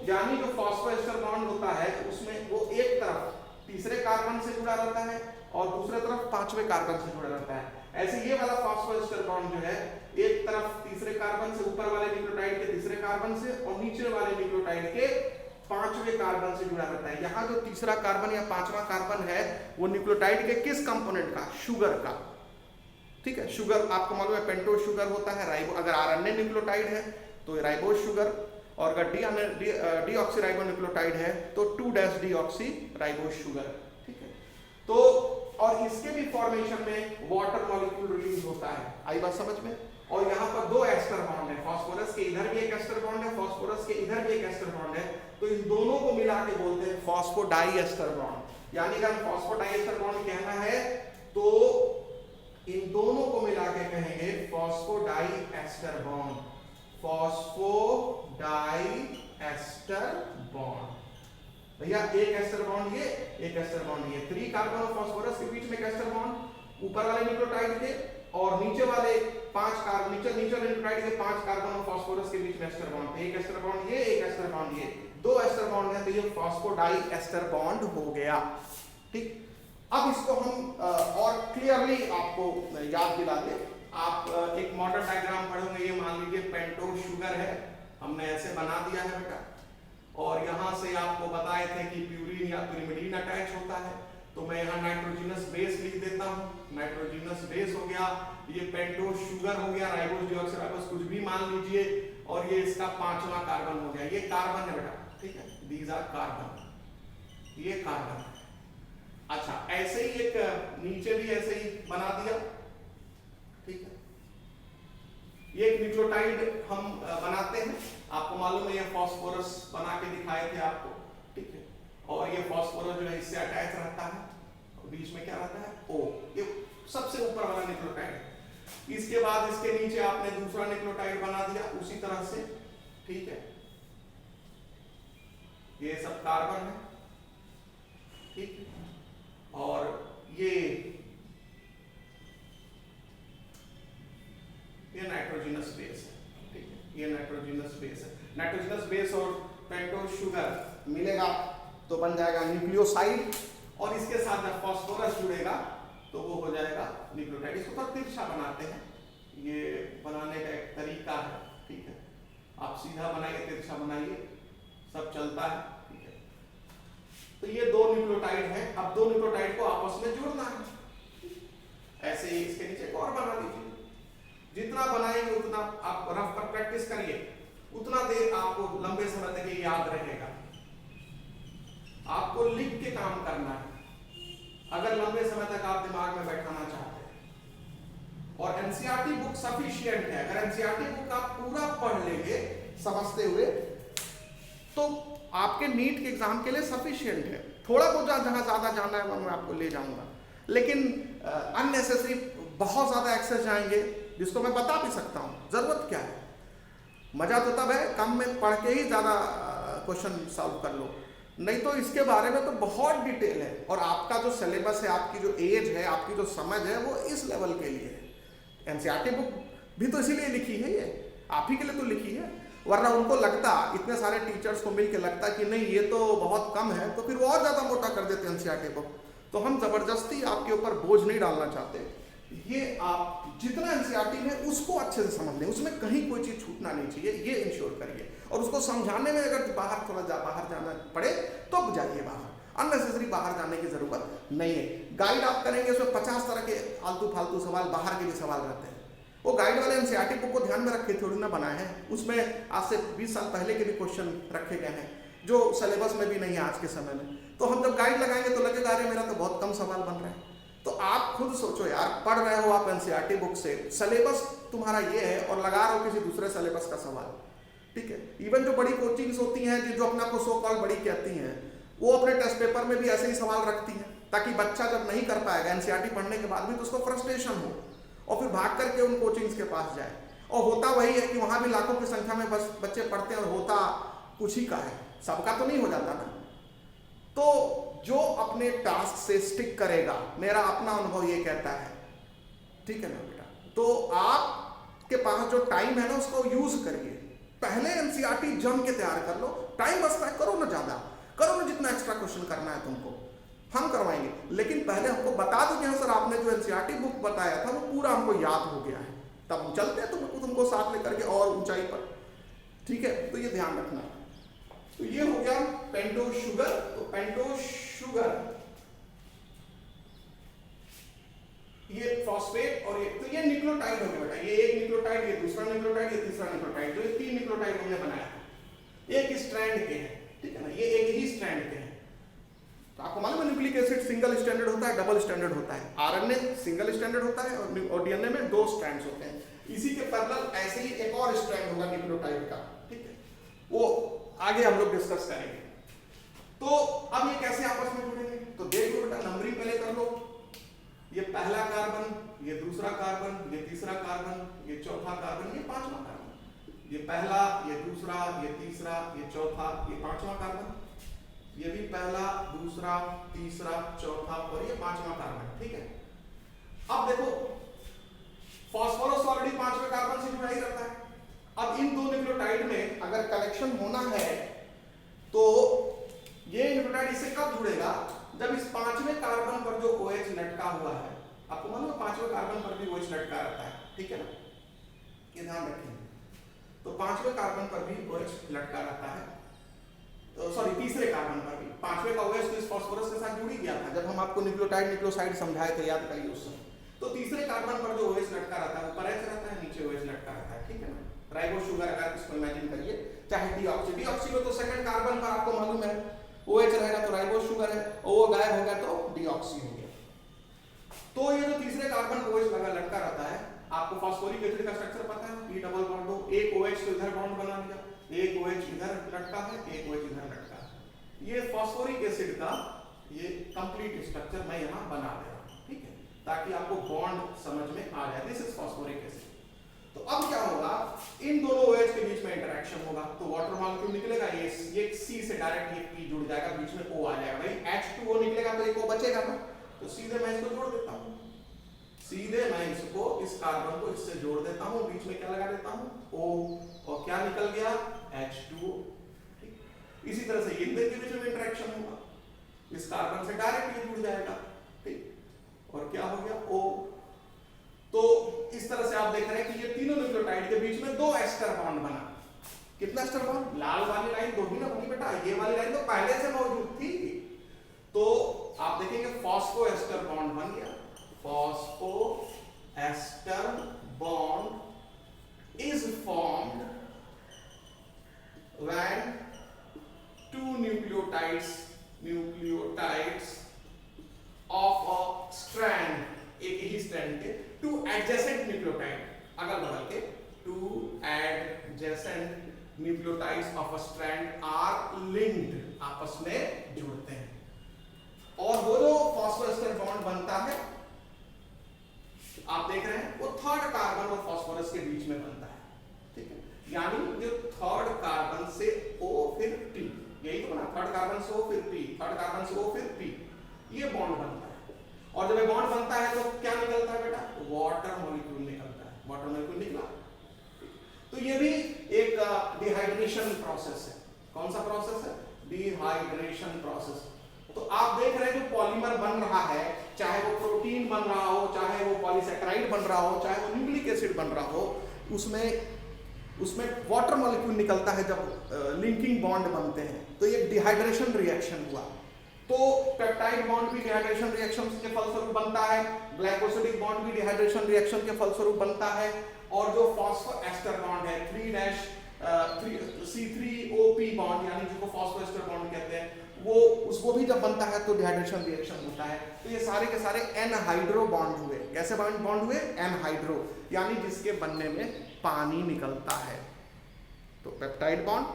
S1: यानी जो फॉस्फोएस्टर बॉन्ड होता है उसमें वो एक तरफ 3रे कार्बन से जुड़ा रहता है और दूसरे तरफ 5वें कार्बन से जुड़ा रहता है। ऐसे ये वाला फॉस्फोएस्टर बॉन्ड जो है एक तरफ 3रे कार्बन से, ऊपर वाले न्यूक्लियोटाइड के 3रे कार्बन से और नीचे वाले न्यूक्लियोटाइड के 5वें कार्बन से जुड़ा रहता है। यहाँ जो 3रा कार्बन या 5वां कार्बन है वो न्यूक्लियोटाइड के किस कंपोनेंट का? शुगर का, ठीक है। शुगर आपको मालूम है पेंटोज शुगर होता है, राइबो, अगर आरएनए न्यूक्लियोटाइड है तो राइबोज शुगर, और अगर डीऑक्सीराइबोन्यूक्लियोटाइड है तो 2-डीऑक्सीराइबोज शुगर, ठीक है। तो और इसके भी फॉर्मेशन में वाटर मॉलिक्यूल रिलीज होता है, आई बात समझ में। और यहाँ पर 2 एस्टर बॉन्ड है, फास्फोरस के इधर भी एक एस्टर बॉन्ड है, फास्फोरस के इधर भी एक एस्टर बॉन्ड है, तो इन दोनों को मिला के बोलते हैं फॉस्फोडाइएस्टर बॉन्ड। यानी अगर फॉस्फोडाइएस्टर बॉन्ड कहना है तो इन दोनों को मिला के कहेंगे फॉस्फोडाइएस्टर बॉन्ड, फॉस्फोडाइएस्टर बॉन्ड। भैया एक एस्टर बॉन्ड ये, एक एस्टर बॉन्ड ये, 3 कार्बन और फास्फोरस के बीच में एक एस्टर बॉन्ड, ऊपर वाले न्यूक्लियोटाइड के और नीचे वाले 5 कार्बन, नीचे वाले न्यूक्लियोटाइड के 5 कार्बन और फास्फोरस के बीच में एस्टर बॉन्ड, एक एस्टर बॉन्ड ये, एक एस्टर बॉन्ड ये, 2 एस्टर बॉन्ड है, तो ये फॉस्फोडाइएस्टर बॉन्ड हो गया, ठीक। अब इसको हम और क्लियरली आपको याद दिला दें। आप एक मॉडल डायग्राम पढ़ोगे, ये मान लीजिए पेंटोज शुगर है, हमने ऐसे बना दिया है बेटा, और यहां से आपको बताए थे कि प्यूरिन या पिरिमिडीन अटैच होता है। तो मैं यहाँ नाइट्रोजिनस बेस लिख देता हूँ, नाइट्रोजिनस बेस हो गया, ये पेंटोस शुगर हो गया, राइबोस डीऑक्सीराइबोस कुछ भी मान लीजिए, और ये इसका 5वां कार्बन हो गया, ये कार्बन है बेटा, ठीक है, दीज आर कार्बन, ये कार्बन है। अच्छा, ऐसे ही एक नीचे भी ऐसे ही बना दिया, ठीक है, ये एक न्यूक्लियोटाइड हम बनाते हैं, आपको मालूम है ये फास्फोरस बना के दिखाए थे आपको, ठीक है, और ये फास्फोरस जो है इससे अटैच रहता है, और बीच में क्या रहता है O, ये सबसे ऊपर वाला न्यूक्लियोटाइड है। इसके बाद इसके नीचे आपने दूसरा न्यूक्लियोटाइड बना दिया उसी तरह से, ठीक है, ये सब कार्बन है, ठीक है, और ये नाइट्रोजिनस बेस है, ठीक है, ये नाइट्रोजिनस बेस है, नाइट्रोजिनस बेस और पेंटोस शुगर मिलेगा तो बन जाएगा न्यूक्लियोसाइड, और इसके साथ जब फास्फोरस जुड़ेगा तो वो हो जाएगा न्यूक्लियोटाइड। इसको थोड़ा तिरछा बनाते हैं, ये बनाने का एक तरीका है, ठीक है, आप सीधा बनाइए तिरछा बनाइए, सब चलता है, ठीक है। तो ये दो न्यूक्लियोटाइड है, अब दो न्यूक्लियोटाइड को आपस में जोड़ना है, ऐसे ही इसके नीचे और बना दीजिए, जितना बनाएंगे उतना आप रफ पर प्रैक्टिस करिए, उतना देर आपको लंबे समय तक ये याद रहेगा। आपको लिख के काम करना है अगर लंबे समय तक आप दिमाग में बैठाना चाहते हैं, और एनसीईआरटी बुक सफिशिएंट है, अगर एनसीईआरटी बुक आप पूरा पढ़ लेंगे समझते हुए तो आपके नीट के एग्जाम के लिए सफिशिएंट है। थोड़ा बहुत जहां ज्यादा जाना है मैं आपको ले जाऊंगा, लेकिन अननेसेसरी बहुत ज्यादा एक्सेस जाएंगे जिसको मैं बता भी सकता हूं, जरूरत क्या है। मजा तो तब है कम में पढ़ के ही ज्यादा क्वेश्चन सॉल्व कर लो, नहीं तो इसके बारे में तो बहुत डिटेल है, और आपका जो सिलेबस है, आपकी जो एज है, आपकी जो समझ है वो इस लेवल के लिए है। एनसीईआरटी बुक भी तो इसीलिए लिखी है, ये आप ही के लिए तो लिखी है, वरना उनको लगता, इतने सारे टीचर्स को मिलकर लगता कि नहीं ये तो बहुत कम है, तो फिर वो और ज्यादा मोटा कर देते एनसीईआरटी बुक। तो हम जबरदस्ती आपके ऊपर बोझ नहीं डालना चाहते, ये आप जितना एनसीईआरटी में उसको अच्छे से समझ लें, उसमें कहीं कोई चीज छूटना नहीं चाहिए, ये इंश्योर करिए। और उसको समझाने में अगर बाहर बाहर जाना पड़े तो जाइए बाहर, अननेसेसरी बाहर जाने की जरूरत नहीं है। गाइड आप करेंगे उसमें 50 तरह के आलतू फालतू सवाल, बाहर के भी सवाल रहते हैं, वो गाइड वाले एनसीईआरटी बुक को ध्यान में रख के थोड़ी ना बनाए हैं, उसमें आज से 20 साल पहले के भी क्वेश्चन रखे गए हैं जो सिलेबस में भी नहीं है आज के समय में। तो हम जब गाइड लगाएंगे तो लगेगा अरे मेरा तो बहुत कम सवाल बन रहा है। तो आप खुद सोचो यार, पढ़ रहे हो आप एनसीईआरटी बुक से, सिलेबस तुम्हारा ये है और लगा रहे हो किसी दूसरे सिलेबस का सवाल, ठीक है। इवन जो बड़ी कोचिंग्स होती हैं जो अपना को सो कॉल बड़ी कहती हैं, वो अपने टेस्ट पेपर में भी ऐसे ही सवाल रखती हैं, ताकि बच्चा जब नहीं कर पाएगा एनसीईआरटी पढ़ने के बाद भी तो उसको फ्रस्ट्रेशन हो और फिर भाग करके उन कोचिंग्स के पास जाए। और होता वही है कि वहां भी लाखों की संख्या में बस बच्चे पढ़ते हैं और होता कुछ ही का है, सबका तो नहीं हो जाता ना। तो जो अपने टास्क से स्टिक करेगा, मेरा अपना अनुभव ये कहता है, ठीक है ना बेटा, तो आपके पास जो टाइम है ना उसको यूज करिए। पहले एनसीईआरटी जम के तैयार कर लो, टाइम बचता है, करो ना, ज्यादा करो ना, जितना एक्स्ट्रा क्वेश्चन करना है तुमको हम करवाएंगे, लेकिन पहले हमको बता दो कि हाँ सर आपने जो एनसीईआरटी बुक बताया था वो पूरा हमको याद हो गया है, तब हम चलते हैं तुमको साथ लेकर के और ऊंचाई पर, ठीक है। तो ये ध्यान रखना। तो ये हो गया पेंटोस शुगर। तो पेंटोस शुगर ये फॉस्फेट और तो ये न्यूक्लियोटाइड हो गया बेटा, ये एक न्यूक्लियोटाइड, ये दूसरा न्यूक्लियोटाइड, ये तीसरा न्यूक्लियोटाइड, तो ये 3 न्यूक्लियोटाइड हमने बनाया, एक स्ट्रैंड के हैं, ठीक है ना, ये एक ही स्ट्रैंड के हैं। तो आपको मालूम है न्यूक्लिक एसिड सिंगल स्टैंडर्ड होता है, डबल स्टैंडर्ड होता है, आरएनए सिंगल स्टैंडर्ड होता है और डीएनए में 2 स्ट्रैंड्स होते हैं। इसी के पैरेलल ऐसे ही एक और स्ट्रैंड होगा न्यूक्लियोटाइड का, ठीक है, वो आगे हम लोग डिस्कस करेंगे। तो अब ये कैसे आपस में जुड़ेंगे, तो देख लो बेटा, नंबरिंग पहले कर लो, ये पहला कार्बन, ये दूसरा कार्बन, ये तीसरा कार्बन, ये चौथा कार्बन, ये पांचवा कार्बन, ये पहला, ये दूसरा, ये तीसरा, ये चौथा, ये पांचवा कार्बन, ये भी पहला, दूसरा, तीसरा, चौथा और ये पांचवा कार्बन, ठीक है। अब देखो फास्फोरस ऑलरेडी 5वें कार्बन से जुड़ा ही रहता है। अब इन 2 न्यूक्लियोटाइड में अगर कनेक्शन होना है तो ये न्यूक्लियोटाइड इससे कब जुड़ेगा, जब इस 5वें कार्बन पर जो OH लटका हुआ है, आपको मालूम है 5वें कार्बन पर भी OH लटका रहता है, ठीक है ना, ये ध्यान रखेंगे। तो 5वें कार्बन पर भी OH लटका रहता है, सॉरी तीसरे कार्बन पर भी, पांचवें का OH तो इस फास्फोरस के साथ जुड़ ही गया था जब हम आपको न्यूक्लियोटाइड न्यूक्लियोसाइड समझाए थे, याद करिए उस समय। तो तीसरे कार्बन पर जो OH लटका रहता है ऊपर H रहता है, नीचे OH लटका रहता है, ठीक है ना। राइबो शुगर अगर इसको इमेजिन करिए, चाहे डीऑक्सी में तो सेकंड कार्बन पर आपको मालूम है OH रहेगा तो राइबो शुगर है, और वो गायब हो गया तो डीऑक्सी हो गया। तो ये जो तीसरे कार्बन पर OH लगा लटका रहता है, आपको फास्फोरिक एसिड का स्ट्रक्चर पता है, P डबल बॉन्ड हो, एक OH तो इधर बॉन्ड बना लिया, एक OH इधर लटका है, एक OH इधर लटका है। ये फास्फोरिक एसिड का ये कंप्लीट स्ट्रक्चर मैं यहाँ बना दे रहा हूँ, ठीक है, ताकि आपको बॉन्ड समझ में आ जाए। This is phosphoric acid. तो अब क्या होगा, इन दोनों OH के बीच में इंटरेक्शन होगा, तो वाटर मॉलिक्यूल निकलेगा, ये C से डायरेक्ट ये P जुड़ जाएगा, बीच में O आ जाएगा। भाई H2O निकलेगा तो एक O बचेगा ना, तो सीधे मैं इसको जोड़ देता हूँ, सीधे मैं इसको इस कार्बन को इससे जोड़ देता हूँ, बीच में क्या लगा देता हूँ O, और क्या निकल गया H2O। ठीक, इसी तरह से ये के बीच में इंटरेक्शन होगा, इस कार्बन से डायरेक्ट ये जुड़ जाएगा, ठीक, और क्या हो गया O। तो इस तरह से आप देख रहे हैं कि ये तीनों न्यूक्लियोटाइड के बीच में दो एस्टर बॉन्ड बना। कितना एस्टर बॉन्ड, लाल वाली लाइन दो ही ना बनी बेटा, ये वाली लाइन तो पहले से मौजूद थी। तो आप देखेंगे फॉस्फो एस्टर बॉन्ड बन गया, phosphoester bond is formed when two nucleotides of a strand, एक ही स्ट्रैंड के टू एडजेसेंट न्यूक्लियोटाइड, अगल बगल के two adjacent nucleotides of a strand are linked, आपस में जुड़ते हैं, और वो जो फॉस्फोएस्टर बॉन्ड बनता है आप देख रहे हैं वो थर्ड कार्बन और फास्फोरस के बीच में बनता है, ठीक है, यानी जो थर्ड कार्बन से O फिर P, यही तो बना, थर्ड कार्बन से O फिर P, थर्ड कार्बन से O फिर P, ये बॉन्ड बनता है। और जब ये बॉन्ड बनता है तो क्या निकलता है बेटा, वाटर मॉलिक्यूल निकलता है, वाटर मॉलिक्यूल निकला। तो ये भी एक डिहाइड्रेशन प्रोसेस है। कौन सा प्रोसेस है, डिहाइड्रेशन प्रोसेस। तो आप देख रहे हैं जो पॉलीमर बन रहा है, चाहे वो प्रोटीन बन रहा हो, चाहे वो पॉलीसैकेराइड बन रहा हो, चाहे वो न्यूक्लिक एसिड बन रहा हो, उसमें वाटर मॉलिक्यूल निकलता है जब लिंकिंग बॉन्ड बनते हैं, तो ये डिहाइड्रेशन रिएक्शन हुआ। तो पेप्टाइड बॉन्ड भी डिहाइड्रेशन रिएक्शन के फलस्वरूप बनता है, ग्लाइकोसिडिक बॉन्ड भी डिहाइड्रेशन रिएक्शन के फलस्वरूप बनता है, और जो फॉस्फोएस्टर बॉन्ड है 3-C3OP बॉन्ड, यानी जिसको फॉस्फोएस्टर बॉन्ड कहते हैं, वो उसको भी जब बनता है तो डिहाइड्रेशन रिएक्शन होता है। तो ये सारे के सारे एनहाइड्रो बॉन्ड हुए। कैसे बॉन्ड हुए, एनहाइड्रो, यानी जिसके बनने में पानी निकलता है। तो peptide bond,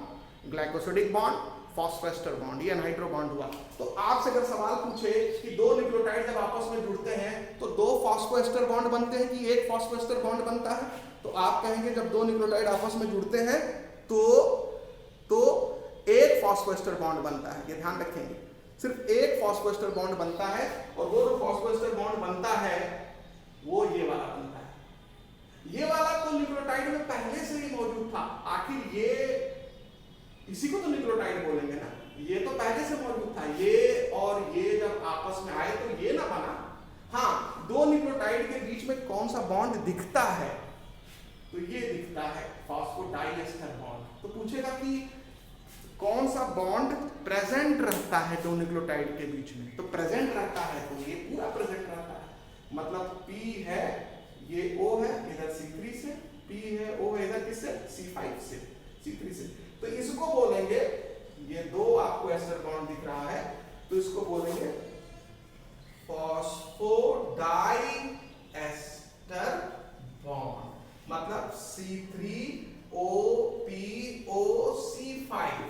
S1: glycosidic bond, phosphoester bond, ये एनहाइड्रो बॉन्ड हुआ। तो आपसे अगर सवाल पूछे कि दो न्यूक्लियोटाइड जब आपस में जुड़ते हैं तो दो फॉस्फोएस्टर बॉन्ड बनते हैं कि एक फॉस्फोएस्टर बॉन्ड बनता है, तो आप कहेंगे जब दो न्यूक्लियोटाइड आपस में जुड़ते हैं तो एक फॉस्फोएस्टर बॉन्ड बनता है। ये ध्यान रखेंगे, सिर्फ एक फॉस्फोएस्टर बॉन्ड बनता है, और वो जो फॉस्फोएस्टर बॉन्ड बनता है वो ये वाला बनता है। ये वाला तो न्यूक्लियोटाइड में पहले से ही मौजूद था, आखिर ये इसी को तो न्यूक्लियोटाइड बोलेंगे ना, ये तो पहले से मौजूद था। ये और ये जब आपस में आए तो ये ना बना। हाँ, दो न्यूक्लियोटाइड के बीच में कौन सा बॉन्ड दिखता है, तो ये दिखता है फॉस्फोडाइएस्टर बॉन्ड। तो पूछेगा कि कौन सा बॉन्ड प्रेजेंट रहता है दो न्यूक्लियोटाइड के बीच में, तो प्रेजेंट रहता है तो ये पूरा प्रेजेंट रहता है, मतलब P है, ये O है इधर C3 से, P है O है इधर किससे, C5 से, C3 से। तो इसको बोलेंगे, ये दो आपको एस्टर बॉन्ड दिख रहा है, तो इसको बोलेंगे फॉस्फोडाइएस्टर बॉन्ड, मतलब C3OPOC5,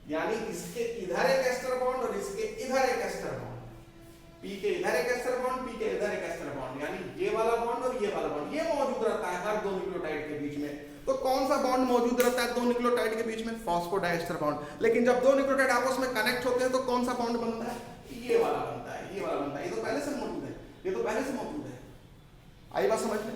S1: यानी इसके इधर एक एस्टर बॉन्ड और इसके इधर एक एस्टर बॉन्ड, P के इधर एक एस्टर बॉन्ड, P के इधर एक एस्टर बॉन्ड, यानी ये वाला बॉन्ड और ये वाला बॉन्ड, ये मौजूद रहता है हर दो न्यूक्लियोटाइड के बीच में। तो कौन सा बॉन्ड मौजूद रहता है दो न्यूक्लियोटाइड के बीच में, फॉस्फोडाइएस्टर बॉन्ड। लेकिन जब दो न्यूक्लियोटाइड आपस में कनेक्ट होते हैं तो कौन सा बॉन्ड बनता है, ये वाला बनता है, ये वाला बनता है। ये तो पहले से मौजूद है, ये तो पहले से मौजूद है। आई बात समझ में।